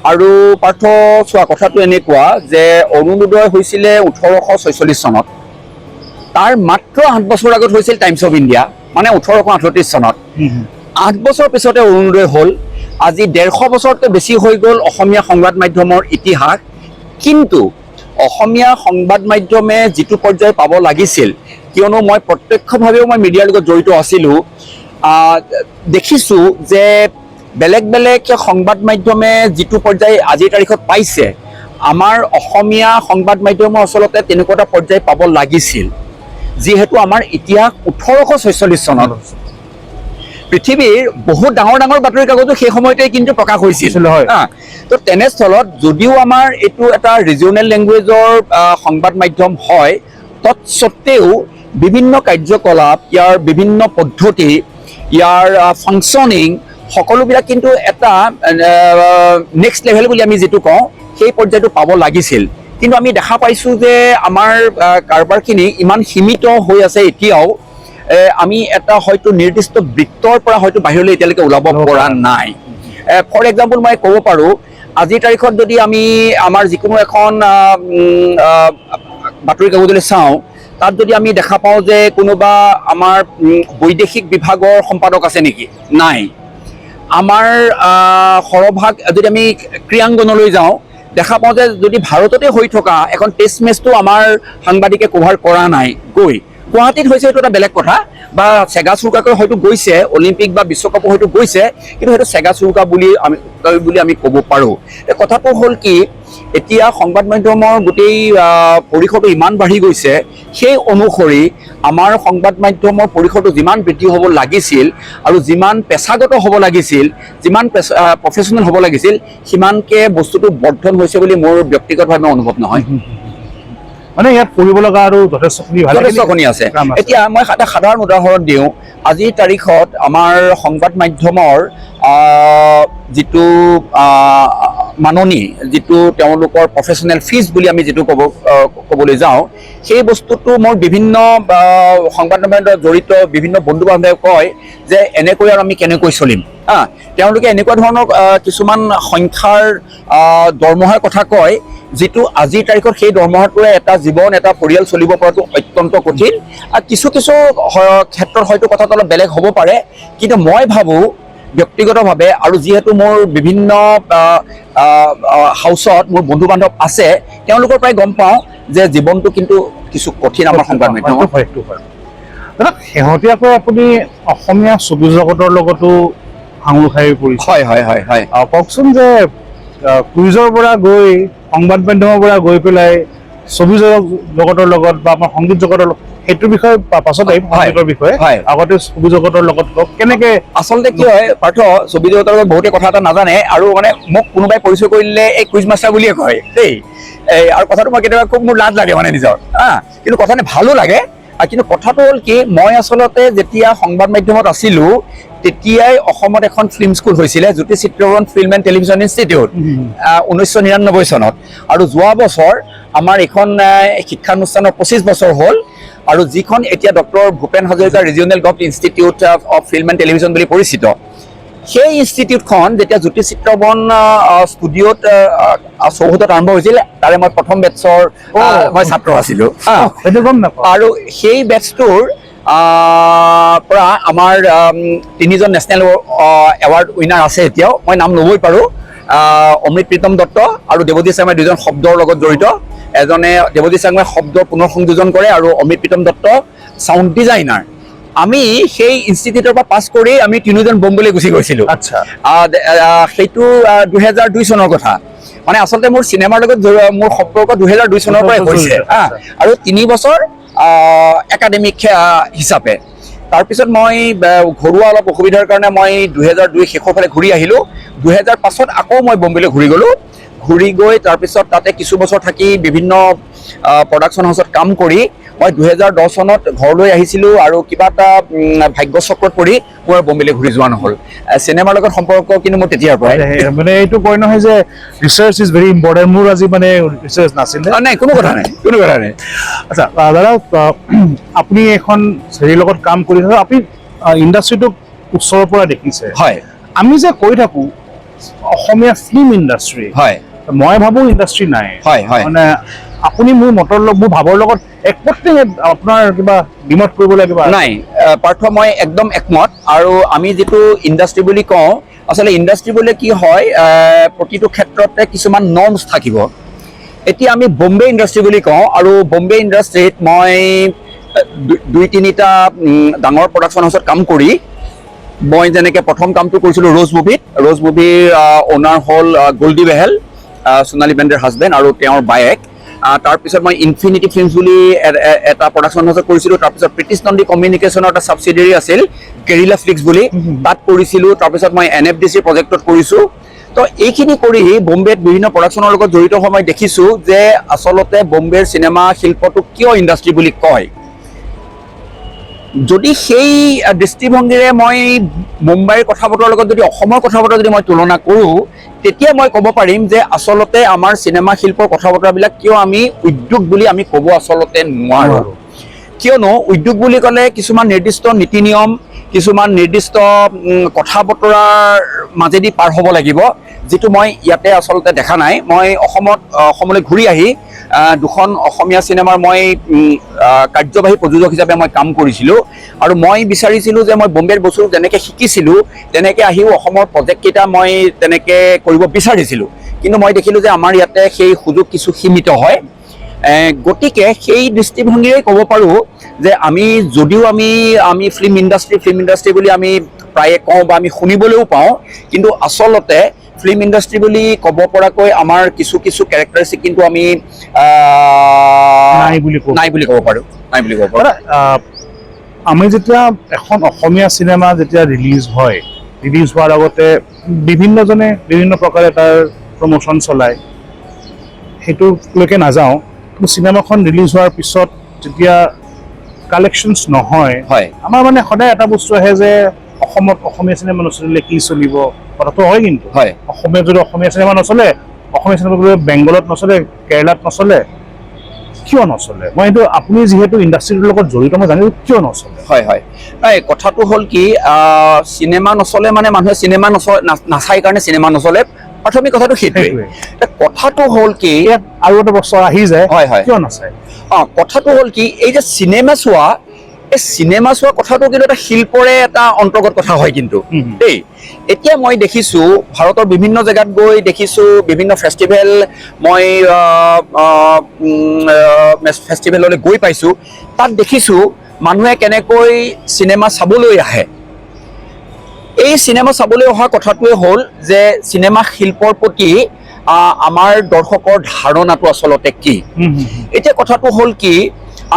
আৰু পাৰ্থ, চোৱা, কথাটো এনেকুৱা যে অৰুণোদয় হৈছিলে 1846 চনত, তাৰ মাত্ৰ 8 বছৰ আগত হৈছিল টাইমছ অফ ইণ্ডিয়া, মানে 1838 চনত। 8 বছৰ পিছতে অৰুণোদয় হ'ল। আজি 150 বছৰতকৈ বেছি হৈ গ'ল অসমীয়া সংবাদ মাধ্যমৰ ইতিহাস, কিন্তু অসমীয়া সংবাদ মাধ্যমে যিটো পৰ্যায় পাব লাগিছিল, কিয়নো মই প্ৰত্যক্ষভাৱেও মই মিডিয়াৰ লগত জড়িত আছিলোঁ, দেখিছোঁ যে বেলেগ বেলেগ সংবাদ মাধ্যমে যিটো পৰ্যায় আজিৰ তাৰিখত পাইছে, আমাৰ অসমীয়া সংবাদ মাধ্যমে আচলতে তেনেকুৱা এটা পৰ্যায় পাব লাগিছিল, যিহেতু আমাৰ ইতিহাস 1846 চনত। পৃথিৱীৰ বহুত ডাঙৰ ডাঙৰ বাতৰি কাকতো সেই সময়তেই কিন্তু প্ৰকাশ হৈছিল। তো তেনেস্থলত যদিও আমাৰ এইটো এটা ৰিজনেল লেংগুৱেজৰ সংবাদ মাধ্যম হয়, তৎসত্ত্বেও বিভিন্ন কাৰ্যকলাপ, ইয়াৰ বিভিন্ন পদ্ধতি, ইয়াৰ ফাংচনিং সকলোবিলাক কিন্তু এটা নেক্সট লেভেল বুলি আমি যিটো কওঁ, সেই পৰ্যায়টো পাব লাগিছিল। কিন্তু আমি দেখা পাইছোঁ যে আমাৰ কাৰবাৰখিনি ইমান সীমিত হৈ আছে এতিয়াও, আমি এটা হয়তো নিৰ্দিষ্ট বৃত্তৰ পৰা হয়তো বাহিৰলৈ এতিয়ালৈকে ওলাব পৰা নাই। ফৰ এক্সাম্পল মই ক'ব পাৰোঁ, আজিৰ তাৰিখত যদি আমি আমাৰ যিকোনো এখন বাতৰি কাকতলৈ চাওঁ, তাত যদি আমি দেখা পাওঁ যে কোনোবা আমাৰ বৈদেশিক বিভাগৰ সম্পাদক আছে নেকি? নাই। আমাৰ সৰহভাগ যদি আমি ক্ৰীড়াংগনলৈ যাওঁ, দেখা পাওঁ যে যদি ভাৰততে হৈ থকা এখন টেষ্ট মেচটো আমাৰ সাংবাদিকে কভাৰ কৰা নাই গৈ, গুৱাহাটীত হৈছে এইটো এটা বেলেগ কথা, বা চেগা চুৰুকাকৈ হয়তো গৈছে, অলিম্পিক বা বিশ্বকাপো হয়তো গৈছে, কিন্তু সেইটো চেগা চুৰুকা বুলি আমি ক'ব পাৰোঁ। কথাটো হ'ল কি, এতিয়া সংবাদ মাধ্যমৰ গোটেই পৰিসৰটো ইমান বাঢ়ি গৈছে, সেই অনুসৰি আমাৰ সংবাদ মাধ্যমৰ পৰিসৰটো যিমান বৃদ্ধি হ'ব লাগিছিল আৰু যিমান পেছাগত হ'ব লাগিছিল, যিমান প্ৰফেচনেল হ'ব লাগিছিল, সিমানকে বস্তুটো বৰ্ধন হৈছে বুলি মোৰ ব্যক্তিগতভাৱে অনুভৱ নহয়। মানে ইয়াত কৰিব লগা আৰু যথেষ্টখিনি আছে। এতিয়া মই এটা সাধাৰণ উদাহৰণ দিওঁ। আজিৰ তাৰিখত আমাৰ সংবাদ মাধ্যমৰ যিটো মাননি, যিটো তেওঁলোকৰ প্ৰফেচনেল ফিজ বুলি আমি যিটো ক'বলৈ যাওঁ, সেই বস্তুটো মোৰ বিভিন্ন সংবাদ মাধ্যমত জড়িত বিভিন্ন বন্ধু বান্ধৱে কয় যে এনেকৈ আৰু আমি কেনেকৈ চলিম। তেওঁলোকে এনেকুৱা ধৰণৰ কিছুমান সংখ্যাৰ দৰমহাৰ কথা কয়, যিটো আজিৰ তাৰিখত সেই দৰমহাটোৱে এটা জীৱন, এটা পৰিয়াল চলিব পৰাটো অত্যন্ত কঠিন। কিছু ক্ষেত্ৰত হয়তো কথাটো অলপ বেলেগ হ'ব পাৰে, কিন্তু মই ভাবোঁ ব্যক্তিগতভাৱে, আৰু যিহেতু মোৰ বিভিন্ন হাউচত মোৰ বন্ধু বান্ধৱ আছে, তেওঁলোকৰ পৰাই গম পাওঁ যে জীৱনটো কিন্তু কিছু কঠিন আমাৰ সংবাদ মাধ্যমত। শেহতীয়াকৈ আপুনি অসমীয়া ছবি জগতৰ লগতো সাঙুৰ খাই পৰিছে। হয়। কওকচোন যে কুইজৰ পৰা গৈ সংবাদ মাধ্যমৰ পৰা গৈ পেলাই ছবি জগতৰ লগত বা আমাৰ সংগীত জগতৰ লগত, সেইটোৰ বিষয়ে পাছত আহিম, সংগীতৰ বিষয়ে। আগতে ছবি জগতৰ লগত কেনেকে, আচলতে কি হয় পাৰ্থ, ছবি জগতৰ লগত বহুতে কথা এটা নাজানে, আৰু মানে মোক কোনোবাই পৰিচয় কৰি দিলে এই কুইজ মাষ্টাৰ বুলিয়ে কয় দেই। আৰু কথাটো মই কেতিয়াবা খুব মোৰ লাজ লাগে মানে নিজৰ, কিন্তু কথা ভালো লাগে। কিন্তু কথাটো হ'ল কি, মই আচলতে যেতিয়া সংবাদ মাধ্যমত আছিলোঁ, তেতিয়াই অসমত এখন ফিল্ম স্কুল হৈছিলে, Jyoti Chitraban film and television institute, 1999 চনত। আৰু যোৱা বছৰ আমাৰ এইখন শিক্ষানুষ্ঠানৰ 25 বছৰ হ'ল, আৰু যিখন এতিয়া doctor Bhupen Hazarika regional government institute of film and television বুলি পৰিচিত, সেই ইনষ্টিটিউটখন যেতিয়া জ্যোতি চিত্ৰবন ষ্টুডিঅ'ত চৌহদত আৰম্ভ হৈছিল, তাৰে মই প্ৰথম বেটছৰ মই ছাত্ৰ আছিলোঁ। আৰু সেই বেটছটোৰ পৰা আমাৰ 3জন নেশ্যনেল এৱাৰ্ড উইনাৰ আছে এতিয়াও, মই নাম ল'বই পাৰোঁ। অমৃত প্ৰীতম দত্ত আৰু দেৱজী শৰ্মাই 2জন শব্দৰ লগত জড়িত। এজনে দেৱজী শৰ্মাই শব্দ পুনৰ সংযোজন কৰে, আৰু অমৃত প্ৰীতম দত্ত চাউণ্ড ডিজাইনাৰ। আমি সেই ইনষ্টিটিউটৰ পৰা পাছ কৰি আমি 3জন বম্বেলৈ গুচি গৈছিলোঁ। আচ্ছা, সেইটো 2002 চনৰ কথা। মানে আচলতে মোৰ চিনেমাৰ লগত মোৰ সম্পৰ্ক 2002 চনৰ পৰাই হৈছে, আৰু 3 বছৰ একাডেমিক হিচাপে। তাৰপিছত মই ঘৰুৱা অলপ অসুবিধাৰ কাৰণে মই 2002 শেষৰ ফালে ঘূৰি আহিলোঁ। 2005 আকৌ মই বম্বেলৈ ঘূৰি গ'লোঁ। ঘূৰি গৈ তাৰপিছত তাতে কিছু বছৰ থাকি বিভিন্ন প্ৰডাকশ্যন হাউচত কাম কৰি মই 2010 চনত ঘৰলৈ আহিছিলোঁ, আৰু কিবা এটা ভাগ্যচক্ৰত পৰি মোৰ বম্বেলৈ ঘূৰি যোৱা নহ'ল। চিনেমাৰ লগত সম্পৰ্ক কিন্তু মোৰ তেতিয়াৰ পৰাই। মানে এইটো কয় নহয় যে ৰিচাৰ্চ ইজ ভেৰি ইম্পৰ্টেণ্ট, মোৰ আজি মানে ৰিচাৰ্চ নাছিলে। নাই, কোনো কথা নাই। আচ্ছা দাদা, আপুনি এখন হেৰিৰ লগত কাম কৰি থাকে, আপুনি ইণ্ডাষ্ট্ৰিটোক ওচৰৰ পৰা দেখিছে। হয়, আমি যে কৈ থাকোঁ অসমীয়া ফিল্ম ইণ্ডাষ্ট্ৰি, হয়, মই ভাবোঁ ইণ্ডাষ্ট্ৰি নাই। মানে আপুনি মোৰ ভাৱৰ লগত একমত নে, আপোনাৰ কিবা দ্বিমত কৰিবলৈ কিবা নাই? পাৰ্থ, মই একদম একমত। আৰু আমি যিটো ইণ্ডাষ্ট্ৰি বুলি কওঁ, আচলতে ইণ্ডাষ্ট্ৰি বুলি কি হয়, প্ৰতিটো ক্ষেত্ৰতে কিছুমান নৰ্মছ থাকিব। এতিয়া আমি বম্বে ইণ্ডাষ্ট্ৰি বুলি কওঁ, আৰু বম্বে ইণ্ডাষ্ট্ৰিত মই 2-3টা ডাঙৰ প্ৰডাকশ্যন হাউচত কাম কৰি, মই যেনেকৈ প্ৰথম কামটো কৰিছিলোঁ ৰ'জ মুভিৰ অ'নাৰ হ'ল গল্ডি বেহেল, সোণালী বেণ্ডেৰ হাজবেণ্ড আৰু তেওঁৰ বায়েক। তাৰপিছত মই ইনফিনিটি ফিল্মছ বুলি এটা প্ৰডাকশ্যন হাউচত কৰিছিলোঁ। তাৰপিছত প্ৰীতিশ নন্দী কমিউনিকেশ্যনৰ এটা ছাবচিডিয়াৰী আছিল কেৰিলা ফ্লিক্স বুলি, তাত কৰিছিলোঁ। তাৰপিছত মই NFDC প্ৰজেক্টত কৰিছোঁ। তো এইখিনি কৰি বম্বেত বিভিন্ন প্ৰডাকশ্যনৰ লগত জড়িত হৈ মই দেখিছোঁ যে আচলতে বম্বেৰ চিনেমা শিল্পটোক কিয় ইণ্ডাষ্ট্ৰি বুলি কয়। যদি সেই দৃষ্টিভংগীৰে মই মুম্বাইৰ কথা বতৰাৰ লগত যদি অসমৰ কথা বতৰা যদি মই তুলনা কৰোঁ, তেতিয়া মই ক'ব পাৰিম যে আচলতে আমাৰ চিনেমা শিল্পৰ কথা বতৰাবিলাক কিয় আমি উদ্যোগ বুলি আমি ক'ব আচলতে নোৱাৰোঁ। কিয়নো উদ্যোগ বুলি ক'লে কিছুমান নিৰ্দিষ্ট নীতি নিয়ম, কিছুমান নিৰ্দিষ্ট কথা বতৰাৰ মাজেদি পাৰ হ'ব লাগিব, যিটো মই ইয়াতে আচলতে দেখা নাই। মই অসমলৈ ঘূৰি আহি 2খন অসমীয়া চিনেমাৰ মই কাৰ্যবাহী প্ৰযোজক হিচাপে মই কাম কৰিছিলোঁ, আৰু মই বিচাৰিছিলোঁ যে মই বম্বেৰ বস্তু যেনেকৈ শিকিছিলোঁ তেনেকৈ আহিও অসমৰ প্ৰজেক্টকেইটা মই তেনেকৈ কৰিব বিচাৰিছিলোঁ। কিন্তু মই দেখিলোঁ যে আমাৰ ইয়াতে সেই সুযোগ কিছু সীমিত হয়। গতিকে সেই দৃষ্টিভংগীৰে ক'ব পাৰোঁ যে আমি যদিও আমি ফিল্ম ইণ্ডাষ্ট্ৰী বুলি আমি প্ৰায়ে কওঁ বা আমি শুনিবলৈও পাওঁ, কিন্তু আচলতে ফিল্ম ইণ্ডাষ্ট্ৰী বুলি ক'ব পৰাকৈ আমাৰ কিছু কেৰেক্টাৰিষ্টিক কিন্তু আমি নাই বুলি ক'ব পাৰোঁ। আমি যেতিয়া এখন অসমীয়া চিনেমা যেতিয়া ৰিলিজ হোৱাৰ আগতে বিভিন্নজনে বিভিন্ন প্ৰকাৰে তাৰ প্ৰমোশ্যন চলায়, সেইটোলৈকে নাযাওঁ। কিন্তু চিনেমাখন ৰিলিজ হোৱাৰ পিছত যেতিয়া কালেকশ্যনছ নহয়, আমাৰ মানে সদায় এটা বস্তু আহে যে অসমত অসমীয়া চিনেমা নচলিলে কি চলিব, কথাটো হয়। কিন্তু যদি অসমীয়া চিনেমা নচলে, অসমীয়া চিনেমা যদি বেংগলত নচলে, কেৰেলাত নচলে, কিয় নচলে? মই এইটো আপুনি যিহেতু ইণ্ডাষ্ট্ৰীটোৰ লগত জড়িত, মই জানিব কিয় নচলে। নাই, কথাটো হ'ল কি, চিনেমা নচলে মানে মানুহে চিনেমা নাচায় কাৰণে চিনেমা নচলে, প্ৰাথমিক কথাটো সেইটোৱে। কথাটো হ'ল কি, আৰু এটা বস্তু আহি যায়, কিয় নাচায়? কথাটো হ'ল কি, এই যে চিনেমা চোৱা কথাটো কিন্তু এটা শিল্পৰে এটা অন্তৰ্গত কথা হয় কিন্তু দেই। এতিয়া মই দেখিছোঁ ভাৰতৰ বিভিন্ন জেগাত গৈ দেখিছোঁ, বিভিন্ন ফেষ্টিভেল মই ফেষ্টিভেললৈ গৈ পাইছোঁ, তাত দেখিছোঁ মানুহে কেনেকৈ চিনেমা চাবলৈ আহে। এই চিনেমা চাবলৈ অহা কথাটোৱে হ'ল যে চিনেমা শিল্পৰ প্ৰতি আমাৰ দৰ্শকৰ ধাৰণাটো আচলতে কি। এতিয়া কথাটো হ'ল কি,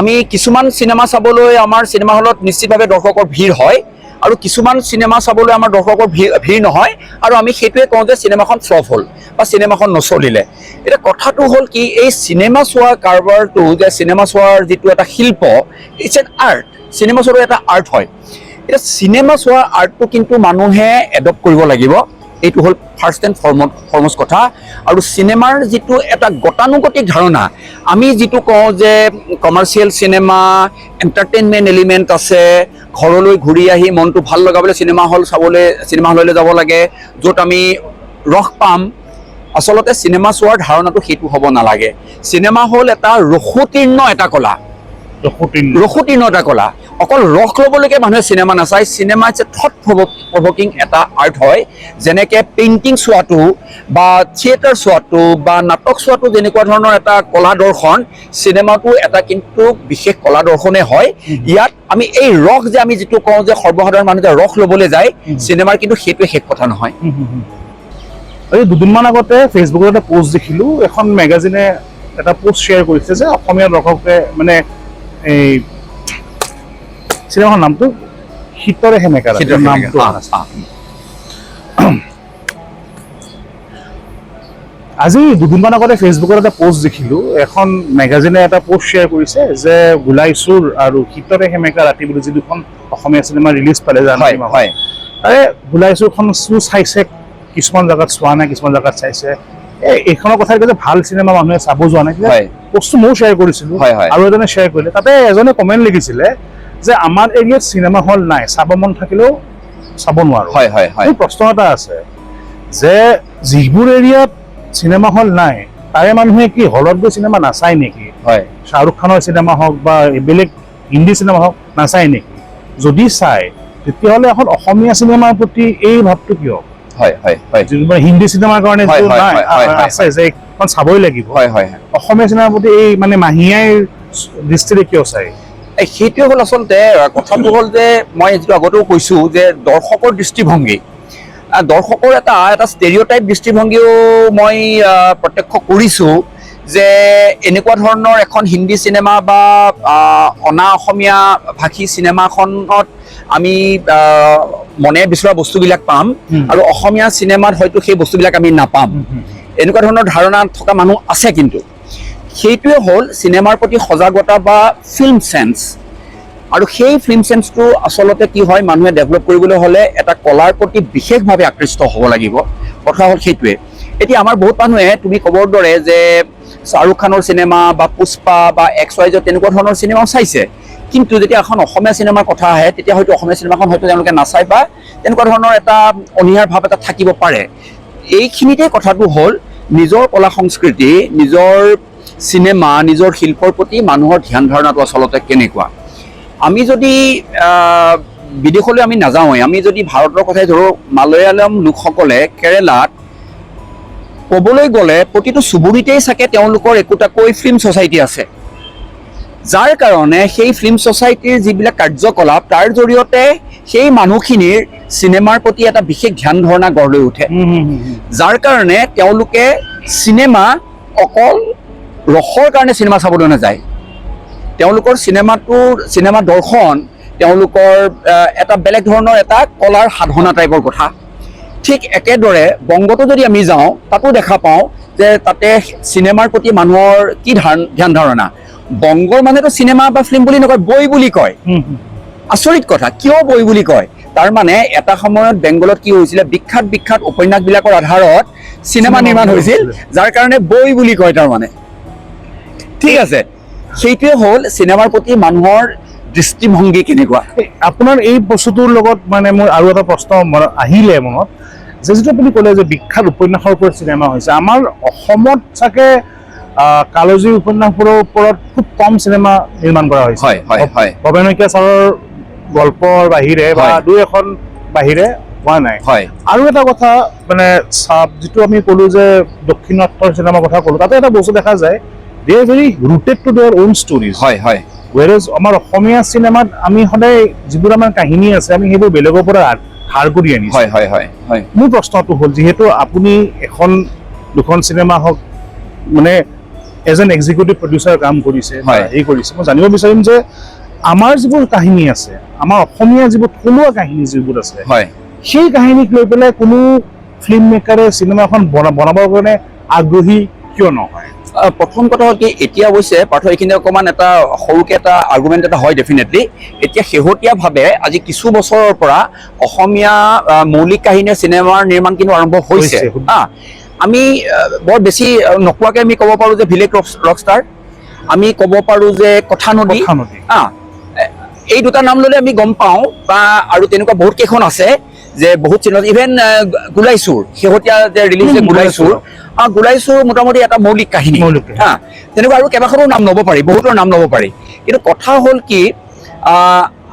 আমি কিছুমান চিনেমা চাবলৈ আমাৰ চিনেমা হলত নিশ্চিতভাৱে দৰ্শকৰ ভিৰ হয়, আৰু কিছুমান চিনেমা চাবলৈ আমাৰ দৰ্শকৰ ভিৰ নহয়, আৰু আমি সেইটোৱে কওঁ যে চিনেমাখন ফ্লপ হ'ল বা চিনেমাখন নচলিলে। এতিয়া কথাটো হ'ল কি, এই চিনেমা চোৱা কাৰবাৰটো, যে চিনেমা চোৱাৰ যিটো এটা শিল্প, ইটছ এন আৰ্ট। চিনেমা চোৱাটো এটা আৰ্ট হয়। এতিয়া চিনেমা চোৱাৰ আৰ্টটো কিন্তু মানুহে এডপ্ট কৰিব লাগিব, এইটো হ'ল ফাৰ্ষ্ট এণ্ড ফৰমষ্ট কথা। আৰু চিনেমাৰ যিটো এটা গতানুগতিক ধাৰণা, আমি যিটো কওঁ যে কমাৰ্চিয়েল চিনেমা, এণ্টাৰটেইনমেণ্ট এলিমেণ্ট আছে, ঘৰলৈ ঘূৰি আহি মনটো ভাল লগাবলৈ চিনেমা হললৈ যাব লাগে, য'ত আমি ৰস পাম। আচলতে চিনেমা চোৱাৰ ধাৰণাটো সেইটো হ'ব নালাগে। চিনেমা হ'ল এটা ৰসোত্তীৰ্ণ এটা কলা, অকল ৰস ল'বলৈকে মানুহে চিনেমা নাচায়। চিনেমা ইটছ এ থট প্ৰভকিং এটা আৰ্ট হয়। যেনেকৈ পেইণ্টিং চোৱাটো বা থিয়েটাৰ চোৱাটো বা নাটক চোৱাটো যেনেকুৱা ধৰণৰ এটা কলা দৰ্শন, চিনেমাটো এটা কিন্তু বিশেষ কলা দৰ্শনে হয়। ইয়াত আমি এই ৰস যে আমি যিটো কওঁ যে সৰ্বসাধাৰণ মানুহ যে ৰস ল'বলৈ যায়, চিনেমাৰ কিন্তু সেইটোৱে শেষ কথা নহয়। এই দুদিনমান আগতে ফেচবুকত এটা পোষ্ট দেখিলোঁ, এখন মেগাজিনে এটা পোষ্ট শ্বেয়াৰ কৰিছে যে অসমীয়া দৰ্শকে মানে এই চিনেমাখনৰ নামটো শীতৰে সেমেকা নামটো আজি দুদিনমান আগতে ফেচবুকত এটা পোষ্ট দেখিলোঁ, এখন মেগাজিনে এটা পোষ্ট শ্বেয়াৰ কৰিছে যে গোলাইচুৰ আৰু শীতৰে সেমেকা ৰাতি বুলি যি দুখন অসমীয়া চিনেমা ৰিলিজ পালে জানুৱাৰী মাহত, তাৰে গোলাইচুৰখন চাইছে, কিছুমান জেগাত চোৱা নাই, কিছুমান জেগাত চাইছে। এইখনৰ কথা যে ভাল চিনেমা মানুহে চাব যোৱা নাই, পোষ্টটো ময়ো শ্বেয়াৰ কৰিছিলোঁ, আৰু এজনে শ্বেয়াৰ কৰিলে। তাতে এজনে কমেণ্ট লিখিছিলে যে আমাৰ এৰিয়াত চিনেমা হল নাই, চাব মন থাকিলেও চাব নোৱাৰো। প্ৰশ্ন এটা আছে যে যিবোৰ এৰিয়াত চিনেমা হল নাই, তাৰে মানুহে কি হলত গৈ চিনেমা নাচায় নেকি? শ্বাহৰুখ খানৰ চিনেমা হওক বা বেলেগ হিন্দী চিনেমা হওক, নাচায় নেকি? যদি চায়, তেতিয়াহ'লে এখন অসমীয়া চিনেমাৰ প্ৰতি এই ভাৱটো কিয়? হিন্দী চিনেমাৰ কাৰণে আছে যে এখন চাবই লাগিব, অসমীয়া চিনেমাৰ প্ৰতি এই মানে মাহীয়াই দৃষ্টিৰে কিয় চায়? সেইটোৱে হ'ল আচলতে কথাটো হ'ল যে মই যিটো আগতেও কৈছোঁ যে দৰ্শকৰ দৃষ্টিভংগী, দৰ্শকৰ এটা ষ্টেৰিঅ'টাইপ দৃষ্টিভংগীও মই প্ৰত্যক্ষ কৰিছোঁ যে এনেকুৱা ধৰণৰ এখন হিন্দী চিনেমা বা অনা অসমীয়া ভাষী চিনেমাখনত আমি মনে বিচৰা বস্তুবিলাক পাম, আৰু অসমীয়া চিনেমাত হয়তো সেই বস্তুবিলাক আমি নাপাম, এনেকুৱা ধৰণৰ ধাৰণা থকা মানুহ আছে। কিন্তু সেইটোৱে হ'ল চিনেমাৰ প্ৰতি সজাগতা বা ফিল্ম চেন্স। আৰু সেই ফিল্ম চেন্সটো আচলতে কি হয়, মানুহে ডেভেলপ কৰিবলৈ হ'লে এটা কলাৰ প্ৰতি বিশেষভাৱে আকৃষ্ট হ'ব লাগিব। কথা হ'ল সেইটোৱে। এতিয়া আমাৰ বহুত মানুহে তুমি ক'বৰ দৰে যে শ্বাহৰুখ খানৰ চিনেমা বা পুষ্পা বা XYZ তেনেকুৱা ধৰণৰ চিনেমাও চাইছে, কিন্তু যেতিয়া এখন অসমীয়া চিনেমাৰ কথা আহে, তেতিয়া হয়তো অসমীয়া চিনেমাখন হয়তো তেওঁলোকে নাচায় বা তেনেকুৱা ধৰণৰ এটা অনীহাৰ ভাৱ এটা থাকিব পাৰে। এইখিনিতে কথাটো হ'ল নিজৰ কলা সংস্কৃতি, নিজৰ চিনেমা, নিজৰ শিল্পৰ প্ৰতি মানুহৰ ধ্যান ধাৰণাটো আচলতে কেনেকুৱা। আমি যদি বিদেশলৈ আমি নাযাওঁৱেই, আমি যদি ভাৰতৰ কথাই ধৰোঁ, মালয়ালম লোকসকলে কেৰেলাত ক'বলৈ গ'লে প্ৰতিটো চুবুৰীতেই চাগে তেওঁলোকৰ একোটাকৈ ফিল্ম ছ'চাইটি আছে, যাৰ কাৰণে সেই ফিল্ম ছ'চাইটিৰ যিবিলাক কাৰ্যকলাপ তাৰ জৰিয়তে সেই মানুহখিনিৰ চিনেমাৰ প্ৰতি এটা বিশেষ ধ্যান ধাৰণা গঢ় লৈ উঠে, যাৰ কাৰণে তেওঁলোকে চিনেমা অকল ৰসৰ কাৰণে চিনেমা চাবলৈ নাযায়, তেওঁলোকৰ চিনেমা দৰ্শন তেওঁলোকৰ এটা বেলেগ ধৰণৰ এটা কলাৰ সাধনা টাইপৰ কথা। ঠিক একেদৰে বংগতো যদি আমি যাওঁ তাতো দেখা পাওঁ যে তাতে চিনেমাৰ প্ৰতি মানুহৰ কি ধ্যান ধাৰণা। বংগৰ মানুহেতো চিনেমা বা ফিল্ম বুলি নকয়, বই বুলি কয়। আচৰিত কথা, কিয় বই বুলি কয়? তাৰ মানে এটা সময়ত বেংগলত কি হৈছিলে, বিখ্যাত উপন্যাসবিলাকৰ আধাৰত চিনেমা নিৰ্মাণ হৈছিল, যাৰ কাৰণে বই বুলি কয়। তাৰমানে ঠিক আছে, সেইটোৱে হ'ল চিনেমাৰ প্ৰতি মানুহৰ দৃষ্টিভংগী কেনেকুৱা। আপোনাৰ এই বস্তুটোৰ লগত মানে মোৰ আৰু এটা প্ৰশ্ন আহিলে মনত, যে যিটো আপুনি ক'লে যে বিখ্যাত উপন্যাসৰ ওপৰত চিনেমা হৈছে, আমাৰ অসমত চাগে কালজয়ী উপন্যাসবোৰৰ ওপৰত খুব কম চিনেমা নিৰ্মাণ কৰা হৈছে। ভৱেন শইকীয়া ছাৰৰ গল্পৰ বাহিৰে বা দুই এখন বাহিৰে হোৱা নাই। আৰু এটা কথা মানে যিটো আমি ক'লো যে দক্ষিণাত্যৰ চিনেমাৰ কথা ক'লো, তাতে এটা বস্তু দেখা যায়, they are very rooted to their own stories. Whereas আমাৰ অসমীয়া চিনেমাত আমি সদায় যিবোৰ আমাৰ কাহিনী আছে আমি সেইবোৰ বেলেগৰ পৰা ধাৰ কৰি আনিছোঁ। মোৰ প্ৰশ্নটো হ'ল, যিহেতু আপুনি এখন দুখন চিনেমা হওক মানে এজ এন এক্সিকিউটিভ প্ৰডিউচাৰ কাম কৰিছে, হেৰি কৰিছে, মই জানিব বিচাৰিম যে আমাৰ যিবোৰ কাহিনী আছে, আমাৰ অসমীয়া যিবোৰ থলুৱা কাহিনী যিবোৰ আছে, সেই কাহিনীক লৈ পেলাই কোনো ফিল্ম মেকাৰে চিনেমা এখন বনাবৰ কাৰণে আগ্ৰহী কিয় নহয়? প্ৰথম কথা হ'ল কি, এতিয়া অৱশ্যে পাৰ্থ এইখিনি অকণমান এটা সৰুকৈ এটা আৰ্গুমেণ্ট এটা হয় ডেফিনেটলি। এতিয়া শেহতীয়াভাৱে আজি কিছু বছৰৰ পৰা অসমীয়া মৌলিক কাহিনীৰ চিনেমাৰ নিৰ্মাণ কিন্তু আৰম্ভ হৈছে। আমি বৰ বেছি নোকোৱাকৈ আমি ক'ব পাৰোঁ যে ভিলেজ ৰকষ্টাৰ, আমি ক'ব পাৰোঁ যে কথানদী, এই দুটা নাম ল'লে আমি গম পাওঁ, বা আৰু তেনেকুৱা বহুত কেইখন আছে যে বহুত চিনেমা, ইভেন গোলাইচুৰ, শেহতীয়া যে ৰিলিজ হৈছে গোলাইচুৰ মোটামুটি এটা মৌলিক কাহিনী। তেনেকুৱা আৰু কেইবাখনো নাম ল'ব পাৰি, বহুতৰ নাম ল'ব পাৰি। কিন্তু কথা হ'ল কি,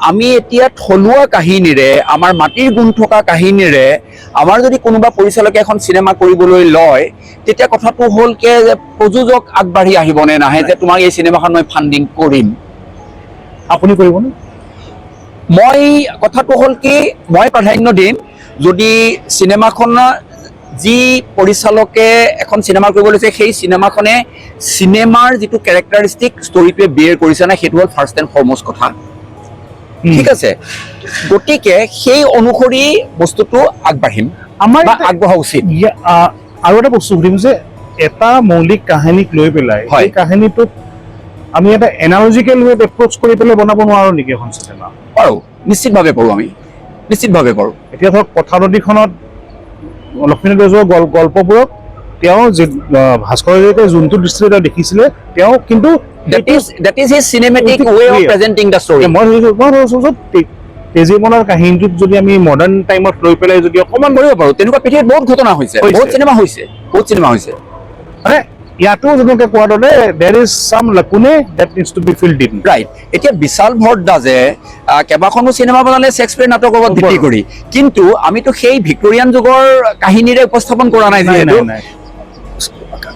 আমি এতিয়া থলুৱা কাহিনীৰে, আমাৰ মাটিৰ গুণ থকা কাহিনীৰে আমাৰ যদি কোনোবা পৰিচালকে এখন চিনেমা কৰিবলৈ লয়, তেতিয়া কথাটো হ'ল কি যে প্ৰযোজক আগবাঢ়ি আহিবনে নাহে যে তোমাক এই চিনেমাখন মই ফাণ্ডিং কৰিম। আপুনি কৰিবনে? মই কথাটো হ'ল কি, মই প্ৰাধান্য দিম যদি চিনেমাখন যি পৰিচালকে এখন চিনেমা কৰিব লৈছে সেই চিনেমাখনে চিনেমাৰ যিটো কেৰেক্টাৰিষ্টিক ষ্টৰিটোৱে বিয়েৰ কৰিছে নাই, সেইটো হ'ল ফাৰ্ষ্ট এণ্ড ফৰমষ্ট কথা। ঠিক আছে, গতিকে সেই অনুসৰি বস্তুটো আগবাঢ়িম, আমাৰ আগবঢ়া উচিত। আৰু এটা বস্তু সুধিম যে এটা মৌলিক কাহিনীক লৈ পেলাই সেই কাহিনীটোক আমি এটা এনালজিকেল ৱেত এপ্ৰ'চ কৰি পেলাই বনাব নোৱাৰো নেকি এখন চিনেমা? পাৰোঁ, নিশ্চিতভাৱে পাৰোঁ, আমি নিশ্চিতভাৱে পাৰোঁ। এতিয়া ধৰক কথানদীখনত লক্ষ্মীনাথ বেজবৰুৱাৰ গল্পবোৰক তেওঁ ভাস্কৰ হাজৰিকাই যোনটো দৃষ্টিৰে তেওঁ দেখিছিলে, তেওঁ কিন্তু that is his cinematic way of presenting the story. মই ভাবিছোঁ যে তেজীমলাৰ কাহিনীটোক যদি আমি মডাৰ্ণ টাইমত লৈ পেলাই যদি অকণমান কৰিব পাৰোঁ, তেনেকুৱা পৃথিৱীত বহুত ঘটনা হৈছে, বহুত চিনেমা হৈছে। মানে ইয়াতো যেনেকৈ কোৱাৰ দৰে there is some lacune that needs to be filled in. Right. এতিয়া বিশাল ভৰদ্বাজে কেইবাখনো চিনেমা বনালে শ্বেক্সপিয়াৰ নাটকৰ ওপৰত ভিত্তি কৰি, কিন্তু আমিতো সেই ভিক্টৰিয়ান যুগৰ কাহিনীৰে উপস্থাপন কৰা নাই। যিহেতু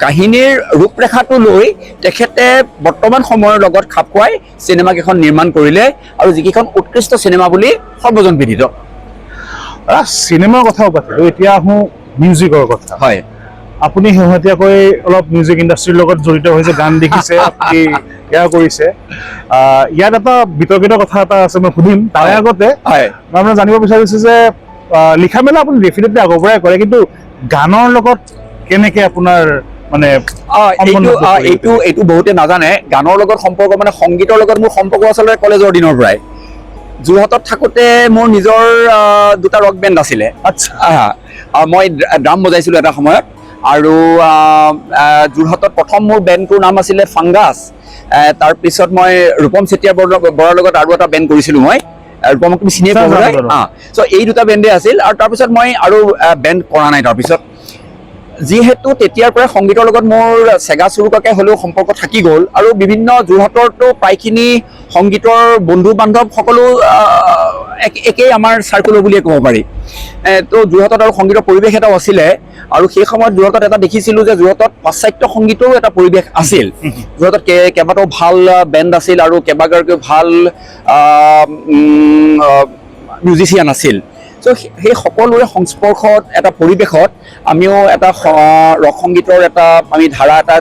কাহিনীৰ ৰূপৰেখাটো লৈ তেখেতে বৰ্তমান সময়ৰ লগত খাপ খুৱাই চিনেমা কেইখন নিৰ্মাণ কৰিলে, আৰু যিকেইখন উৎকৃষ্ট চিনেমা বুলি সৰ্বজন বিদিত। চিনেমাৰ কথাও পাতিলোঁ, এতিয়া আহোঁ মিউজিকৰ কথা। হয়, আপুনি শেহতীয়াকৈ অলপ মিউজিক ইণ্ডাষ্ট্ৰীৰ লগত জড়িত হৈছে, গান দেখিছে, আপুনি এয়া কৰিছে। ইয়াত এটা বিতৰ্কিত কথা এটা আছে, মই সুধিম তাৰে আগতে মই আপোনাক জানিব বিচাৰিছোঁ যে লিখা মেলা আপুনি ডেফিনেটলি আগৰ পৰাই কৰে, কিন্তু গানৰ লগত কেনেকে আপোনাৰ মানে এইটো বহুতে নাজানে। গানৰ লগত সম্পৰ্ক মানে সংগীতৰ লগত মোৰ সম্পৰ্ক আচলতে কলেজৰ দিনৰ পৰাই। যোৰহাটত থাকোঁতে মোৰ নিজৰ দুটা ৰক বেণ্ড আছিলে। আচ্ছা, মই ড্ৰাম বজাইছিলোঁ এটা সময়ত, আৰু যোৰহাটত প্ৰথম মোৰ বেণ্ডটোৰ নাম আছিলে ফাংগাছ। তাৰপিছত মই ৰূপম চেতিয়া বৰাৰ লগত আৰু এটা বেণ্ড কৰিছিলোঁ। মই ৰূপমক তুমি চিনিয়ে পাব। চ' এই দুটা বেণ্ডে আছিল, আৰু তাৰপিছত মই আৰু বেণ্ড কৰা নাই। তাৰপিছত যিহেতু তেতিয়াৰ পৰাই সংগীতৰ লগত মোৰ চেগা চুৰুকাকৈ হ'লেও সম্পৰ্ক থাকি গ'ল, আৰু বিভিন্ন যোৰহাটৰতো প্ৰায়খিনি সংগীতৰ বন্ধু বান্ধৱ সকলো একেই আমাৰ চাৰ্কুলৰ বুলিয়ে ক'ব পাৰি। তো যোৰহাটত আৰু সংগীতৰ পৰিৱেশ এটাও আছিলে, আৰু সেই সময়ত যোৰহাটত এটা দেখিছিলোঁ যে যোৰহাটত পাশ্চাত্য সংগীতৰো এটা পৰিৱেশ আছিল। যোৰহাটত কেইবাটাও ভাল বেণ্ড আছিল আৰু কেইবাগৰাকীও ভাল মিউজিচিয়ান আছিল। চ' সেই সকলোৰে সংস্পৰ্শত এটা পৰিৱেশত আমিও এটা ৰক সংগীতৰ এটা আমি ধাৰা এটা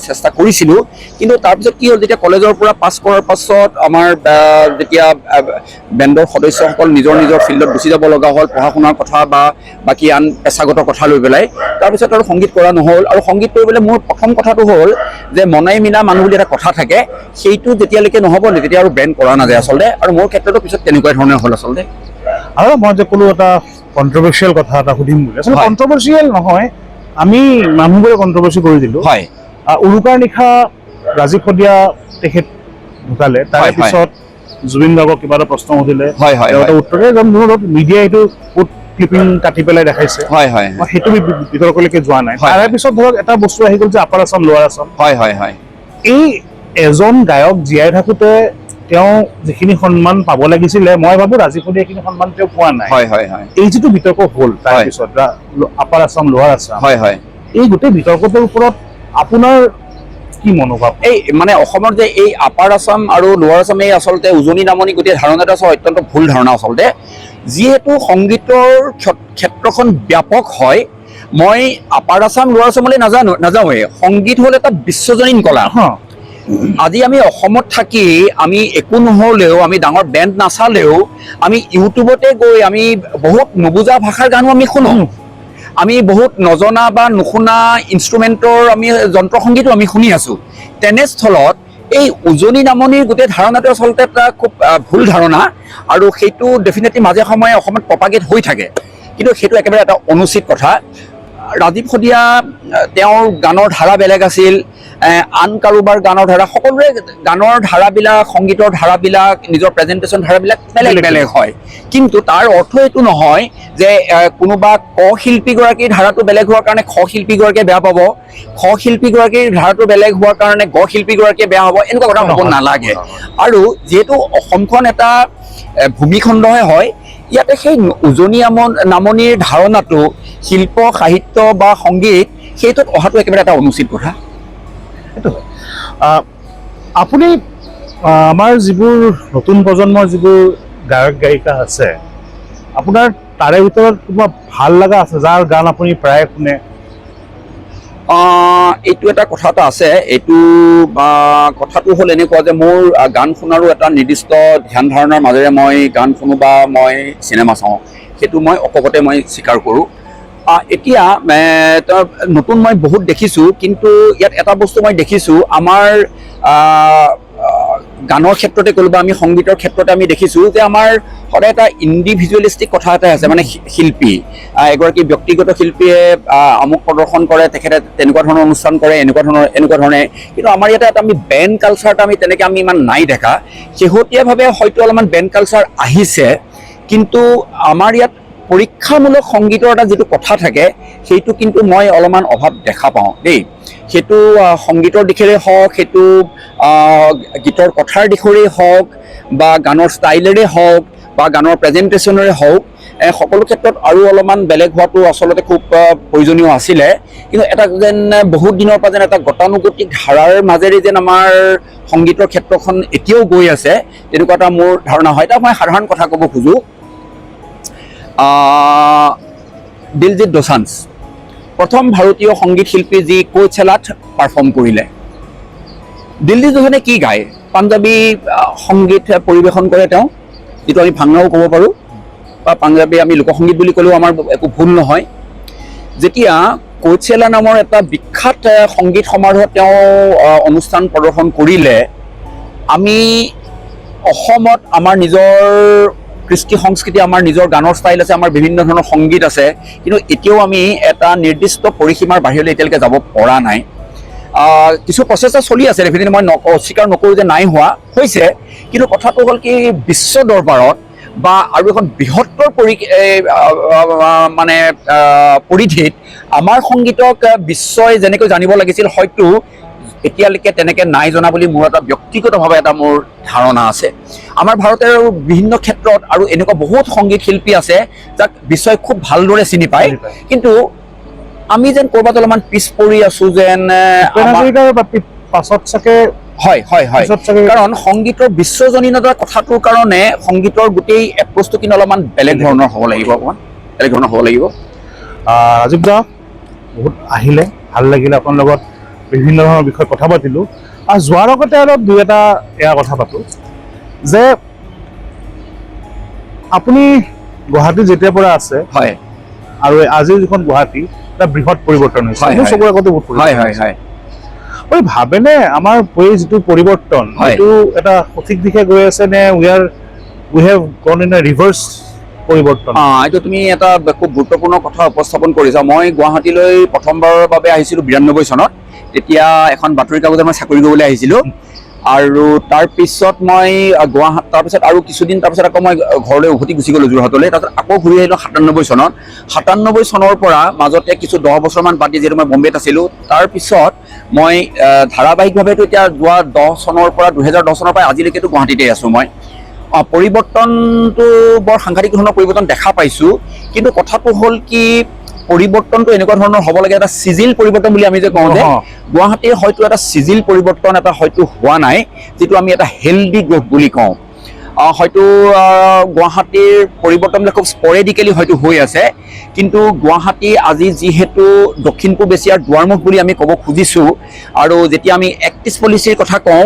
চেষ্টা কৰিছিলোঁ। কিন্তু তাৰপিছত কি হ'ল, যেতিয়া কলেজৰ পৰা পাছ কৰাৰ পাছত আমাৰ যেতিয়া বেণ্ডৰ সদস্যসকল নিজৰ নিজৰ ফিল্ডত গুচি যাব লগা হ'ল, পঢ়া শুনাৰ কথা বা বাকী আন পেছাগত কথা লৈ পেলাই, তাৰপিছত আৰু সংগীত কৰা নহ'ল। আৰু সংগীত কৰিবলৈ মোৰ প্ৰথম কথাটো হ'ল যে মনাই মিলা মানুহ বুলি এটা কথা থাকে, সেইটো যেতিয়ালৈকে নহ'ব তেতিয়া আৰু বেণ্ড কৰা নাযায় আচলতে। আৰু মোৰ ক্ষেত্ৰতো পিছত তেনেকুৱা ধৰণৰ হ'ল আচলতে। আৰু মই যে ক'লো এটা কণ্ট্ৰভাৰ্চিয়েল কথা এটা সুধিম বুলি, আচলতে কণ্ট্ৰভাৰ্চিয়েল নহয়, আমি মানুহবোৰে কণ্ট্ৰভাৰ্চি কৰি দিলোঁ। হয়, উৰুকাৰ নিশা ৰাজীৱ শদিয়া তেখেত ঢুকালে, তাৰে পিছত জুবিন গাৰ্গক কিবা এটা প্ৰশ্ন সুধিলে, উত্তৰে মিডিয়াই এইটো ক'ত ক্লিপিং কাটি পেলাই দেখাইছে, মই সেইটো বিতৰ্কলৈকে যোৱা নাই। তাৰে পিছত ধৰক এটা বস্তু আহি গ'ল যে আপাৰ আছাম লোৱাৰ আছাম। এই এজন গায়ক জীয়াই থাকোঁতে তেওঁ যিখিনি সন্মান পাব লাগিছিলে, মই ভাবোঁ ৰাজীৱ শদিয়াই এইখিনি সন্মান তেওঁ পোৱা নাই। এই যিটো বিতৰ্ক হ'ল তাৰপিছত আপাৰ আছাম লোৱাৰ আছাম, এই গোটেই বিতৰ্কটোৰ ওপৰত আপোনাৰ কি মনোভাৱ? এই মানে অসমৰ যে এই আপাৰ আছাম আৰু লোৱাৰ আছাম, এই আচলতে উজনি নামনি গোটেই ধাৰণাটো আছে অত্যন্ত ভুল ধাৰণা আচলতে। যিহেতু সংগীতৰ ক্ষেত্ৰখন ব্যাপক হয়, মই আপাৰ আছাম লোৱাৰ আছামলৈ নাযাওঁৱেই। সংগীত হ'ল এটা বিশ্বজনীন কলা। আজি আমি অসমত থাকি আমি একো নহ'লেও, আমি ডাঙৰ বেণ্ড নাচালেও, আমি ইউটিউবতে গৈ আমি বহুত নুবুজা ভাষাৰ গানো আমি শুনো, আমি বহুত নজনা বা নুশুনা ইনষ্ট্ৰুমেণ্টৰ আমি যন্ত্ৰ সংগীতো আমি শুনি আছোঁ। তেনেস্থলত এই উজনি নামনিৰ গোটেই ধাৰণাটো আচলতে এটা খুব ভুল ধাৰণা, আৰু সেইটো ডেফিনেটলি মাজে সময়ে অসমত প্ৰপাগেট হৈ থাকে, কিন্তু সেইটো একেবাৰে এটা অনুচিত কথা। ৰাজীৱ শদিয়া তেওঁৰ গানৰ ধাৰা বেলেগ আছিল, আন কাৰোবাৰ গানৰ ধাৰা, সকলোৰে গানৰ ধাৰাবিলাক, সংগীতৰ ধাৰাবিলাক, নিজৰ প্ৰেজেণ্টেশ্যন ধাৰাবিলাক বেলেগ বেলেগ হয়। কিন্তু তাৰ অৰ্থ এইটো নহয় যে কোনোবা ক শিল্পীগৰাকীৰ ধাৰাটো বেলেগ হোৱাৰ কাৰণে খ শিল্পীগৰাকীয়ে বেয়া পাব, খ শিল্পীগৰাকীৰ ধাৰাটো বেলেগ হোৱাৰ কাৰণে গ শিল্পীগৰাকীয়ে বেয়া হ'ব, এনেকুৱা কথা হ'ব নালাগে। আৰু যিহেতু অসমখন এটা ভূমিখণ্ডহে হয়, ইয়াতে সেই উজনি নামনিৰ ধাৰণাটো শিল্প, সাহিত্য বা সংগীত সেইটোত অহাটো একেবাৰে এটা অনুচিত কথা। সেইটো আপুনি আমাৰ যিবোৰ নতুন প্ৰজন্মৰ যিবোৰ গায়ক গায়িকা আছে, আপোনাৰ তাৰে ভিতৰত কিবা ভাল লগা আছে যাৰ গান আপুনি প্ৰায় শুনে? এইটো এটা কথা এটা আছে। এইটো কথাটো হ'ল এনেকুৱা যে মোৰ গান শুনাৰো এটা নিৰ্দিষ্ট ধ্যান ধাৰণাৰ মাজেৰে মই গান শুনো বা মই চিনেমা চাওঁ, সেইটো মই অকপতে মই স্বীকাৰ কৰোঁ। এতিয়া নতুন মই বহুত দেখিছোঁ, কিন্তু ইয়াত এটা বস্তু মই দেখিছোঁ, আমাৰ গানৰ ক্ষেত্ৰতে ক'লো বা আমি সংগীতৰ ক্ষেত্ৰতে আমি দেখিছোঁ যে আমাৰ সদায় এটা ইণ্ডিভিজুৱেলিষ্টিক কথা এটা আছে। মানে শিল্পী এগৰাকী ব্যক্তিগত শিল্পীয়ে আমুক প্ৰদৰ্শন কৰে, তেখেতে তেনেকুৱা ধৰণৰ অনুষ্ঠান কৰে, এনেকুৱা ধৰণে, কিন্তু আমাৰ ইয়াতে এটা আমি বেণ্ড কালচাৰ এটা আমি তেনেকৈ আমি ইমান নাই দেখা। শেহতীয়াভাৱে হয়তো অলপমান বেণ্ড কালচাৰ আহিছে, কিন্তু আমাৰ ইয়াত পৰীক্ষামূলক সংগীতৰ এটা যিটো কথা থাকে, সেইটো কিন্তু মই অলপমান অভাৱ দেখা পাওঁ দেই। সেইটো সংগীতৰ দিশেৰে হওক, সেইটো গীতৰ কথাৰ দিশৰেই হওক, বা গানৰ ষ্টাইলেৰে হওক, বা গানৰ প্ৰেজেণ্টেশ্যনেৰে হওক, সকলো ক্ষেত্ৰত আৰু অলপমান বেলেগ হোৱাটো আচলতে খুব প্ৰয়োজনীয় আছিলে। কিন্তু এটা যেন বহুত দিনৰ পৰা যেন এটা গতানুগতিক ধাৰাৰ মাজেৰে যেন আমাৰ সংগীতৰ ক্ষেত্ৰখন এতিয়াও গৈ আছে, তেনেকুৱা এটা মোৰ ধাৰণা হয়। এটা মই সাধাৰণ কথা ক'ব খোজোঁ, দিলজিৎ দোসাঞ্জ প্ৰথম ভাৰতীয় সংগীত শিল্পী যি কোচেলাত পাৰফৰ্ম কৰিলে। দিলজিৎ দোসাঞ্জে কি গায়? পাঞ্জাবী সংগীত পৰিৱেশন কৰে তেওঁ, যিটো আমি ভাংৰাও ক'ব পাৰোঁ, বা পাঞ্জাবী আমি লোকসংগীত বুলি ক'লেও আমাৰ একো ভুল নহয়। যেতিয়া কোচেলা নামৰ এটা বিখ্যাত সংগীত সমাৰোহত তেওঁ অনুষ্ঠান প্ৰদৰ্শন কৰিলে, আমি অসমত আমাৰ নিজৰ কৃষ্টি সংস্কৃতি, আমাৰ নিজৰ গানৰ ষ্টাইল আছে, আমাৰ বিভিন্ন ধৰণৰ সংগীত আছে, কিন্তু এতিয়াও আমি এটা নিৰ্দিষ্ট পৰিসীমাৰ বাহিৰলৈ এতিয়ালৈকে যাব পৰা নাই। কিছু প্ৰচেষ্টা চলি আছে, ডেফিনেটলি মই অস্বীকাৰ নকৰোঁ যে নাই হৈছে, কিন্তু কথাটো হ'ল কি, বিশ্ব দৰবাৰত বা আৰু এখন বৃহত্তৰ পৰিধিত আমাৰ সংগীতক বিশ্বই যেনেকৈ জানিব লাগিছিল, হয়তো এতিয়ালৈকে তেনেকৈ নাই জনা বুলি মোৰ এটা ব্যক্তিগতভাৱে এটা মোৰ ধাৰণা আছে। আমাৰ ভাৰতৰ বিভিন্ন ক্ষেত্ৰত আৰু এনেকুৱা বহুত সংগীত শিল্পী আছে যাক বিশ্বই খুব ভালদৰে চিনি পায়, কিন্তু আমি যেন ক'ৰবাত অলপমান পিছ পৰি আছোঁ যেন। পাছত চাগে হয় হয় হয়, কাৰণ সংগীতৰ বিশ্বজনীনতাৰ কথাটোৰ কাৰণে সংগীতৰ গোটেই এপ্ৰ'চটো কিন্তু অলপমান বেলেগ ধৰণৰ হ'ব লাগিব, অকণমান বেলেগ ধৰণৰ হ'ব লাগিব। ৰাজীৱ দা বহুত আহিলে, ভাল লাগিলে আপোনাৰ লগত বিভিন্ন ধৰণৰ বিষয়ে কথা পাতিলোঁ। আৰু যোৱাৰ আগতে অলপ দুই এটা এয়া কথা পাতোঁ যে আপুনি গুৱাহাটীত যেতিয়াৰ পৰা আছে, হয়, আৰু আজিৰ যিখন গুৱাহাটী এটা বৃহৎ পৰিৱৰ্তন হৈছে, মোৰ চকুৰ আগতে বহুত হয় হয় হয়। আপুনি ভাবেনে আমাৰ এই যিটো পৰিৱৰ্তন সেইটো এটা সঠিক দিশে গৈ আছে নে উই হেভ গন ইন এ ৰিভাৰ্ছ পৰিৱৰ্তন? এইটো তুমি এটা খুব গুৰুত্বপূৰ্ণ কথা উপস্থাপন কৰিছা। মই গুৱাহাটীলৈ প্ৰথমবাৰৰ বাবে আহিছিলোঁ 92 চনত। তেতিয়া এখন বাতৰি কাকতত মই চাকৰি কৰিবলৈ আহিছিলোঁ, আৰু তাৰপিছত মই তাৰপিছত আৰু কিছুদিন তাৰপিছত আকৌ মই ঘৰলৈ উভতি গুচি গ'লোঁ যোৰহাটলৈ। তাৰপিছত আকৌ ঘূৰি আহিলোঁ 97 চনত। 97 চনৰ পৰা মাজতে কিছু 10 বছৰমান বাদ দি যিহেতু মই বম্বেত আছিলোঁ, তাৰপিছত মই ধাৰাবাহিকভাৱেতো এতিয়া যোৱা 2010 চনৰ পৰা আজিলৈকেতো গুৱাহাটীতে আছোঁ মই। পৰিৱৰ্তনটো বৰ সাংঘাতিক ধৰণৰ পৰিৱৰ্তন দেখা পাইছোঁ, কিন্তু কথাটো হ'ল কি পৰিৱৰ্তনটো এনেকুৱা ধৰণৰ হ'ব লাগে, এটা চিজিল পৰিৱৰ্তন বুলি আমি যে কওঁ যে, গুৱাহাটীৰ হয়তো এটা চিজিল পৰিৱৰ্তন এটা হয়তো হোৱা নাই, যিটো আমি এটা হেল্ডি গ্ৰ'থ বুলি কওঁ। হয়তো গুৱাহাটীৰ পৰিৱৰ্তনবিলাক খুব স্পৰেডিকেলি হয়তো হৈ আছে, কিন্তু গুৱাহাটী আজি যিহেতু দক্ষিণ পূব এছিয়াৰ দুৱাৰমুখ বুলি আমি ক'ব খুজিছোঁ, আৰু যেতিয়া আমি এক্ট ইষ্ট পলিচিৰ কথা কওঁ,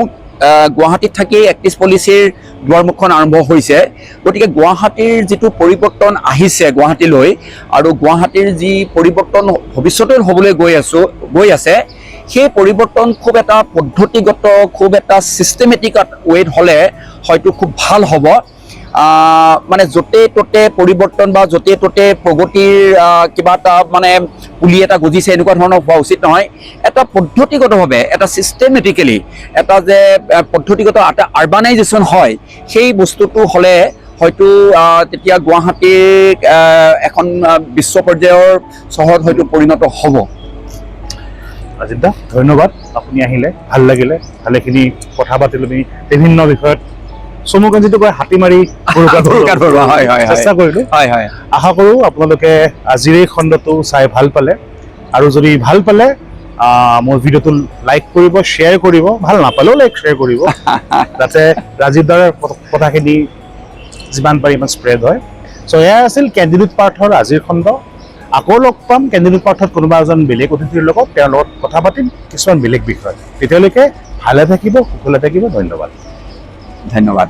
গুৱাহাটীত থাকিয়েই এক্ট ইষ্ট পলিচিৰ দুৱাৰমুখখন আৰম্ভ হৈছে। গতিকে গুৱাহাটীৰ যিটো পৰিৱৰ্তন আহিছে গুৱাহাটীলৈ, আৰু গুৱাহাটীৰ যি পৰিৱৰ্তন ভৱিষ্যতে হ'বলৈ গৈ আছে, সেই পৰিৱৰ্তন খুব এটা পদ্ধতিগত, খুব এটা ছিষ্টেমেটিক ৱেত হ'লে হয়তো খুব ভাল হ'ব। মানে য'তে ত'তে পৰিৱৰ্তন বা য'তে ত'তে প্ৰগতিৰ কিবা এটা মানে পুলি এটা গজিছে এনেকুৱা ধৰণৰ হোৱা উচিত নহয়। এটা পদ্ধতিগতভাৱে, এটা ছিষ্টেমেটিকেলি এটা যে পদ্ধতিগত এটা আৰ্বানাইজেশ্যন হয়, সেই বস্তুটো হ'লে হয়তো তেতিয়া গুৱাহাটীক এখন বিশ্ব পৰ্যায়ৰ চহৰত হয়তো পৰিণত হ'ব। ৰাজীৱ দা ধন্যবাদ, আপুনি আহিলে, ভাল লাগিলে, ভালেখিনি কথা পাতিলোঁ আমি বিভিন্ন বিষয়ত। চমুকৈ যিটো কয় হাতী মাৰি চেষ্টা কৰিলোঁ। আশা কৰোঁ আপোনালোকে আজিৰ এই খণ্ডটো চাই ভাল পালে, আৰু যদি ভাল পালে মোৰ ভিডিঅ'টো লাইক কৰিব, শ্বেয়াৰ কৰিব, ভাল নাপালেও লাইক শ্বেয়াৰ কৰিব, যাতে ৰাজীৱ দাৰ কথাখিনি যিমান পাৰি ইমান স্প্ৰেড হয়। চ' এয়া আছিল কেণ্ডিডেট পাৰ্থৰ আজিৰ খণ্ড। আকৌ লগ পাম কেণ্ডিডেট পাৰ্থত কোনোবা এজন বেলেগ অতিথিৰ লগত, তেওঁৰ লগত কথা পাতিম কিছুমান বেলেগ বিষয়। তেতিয়ালৈকে ভালে থাকিব, কুশলে থাকিব। ধন্যবাদ।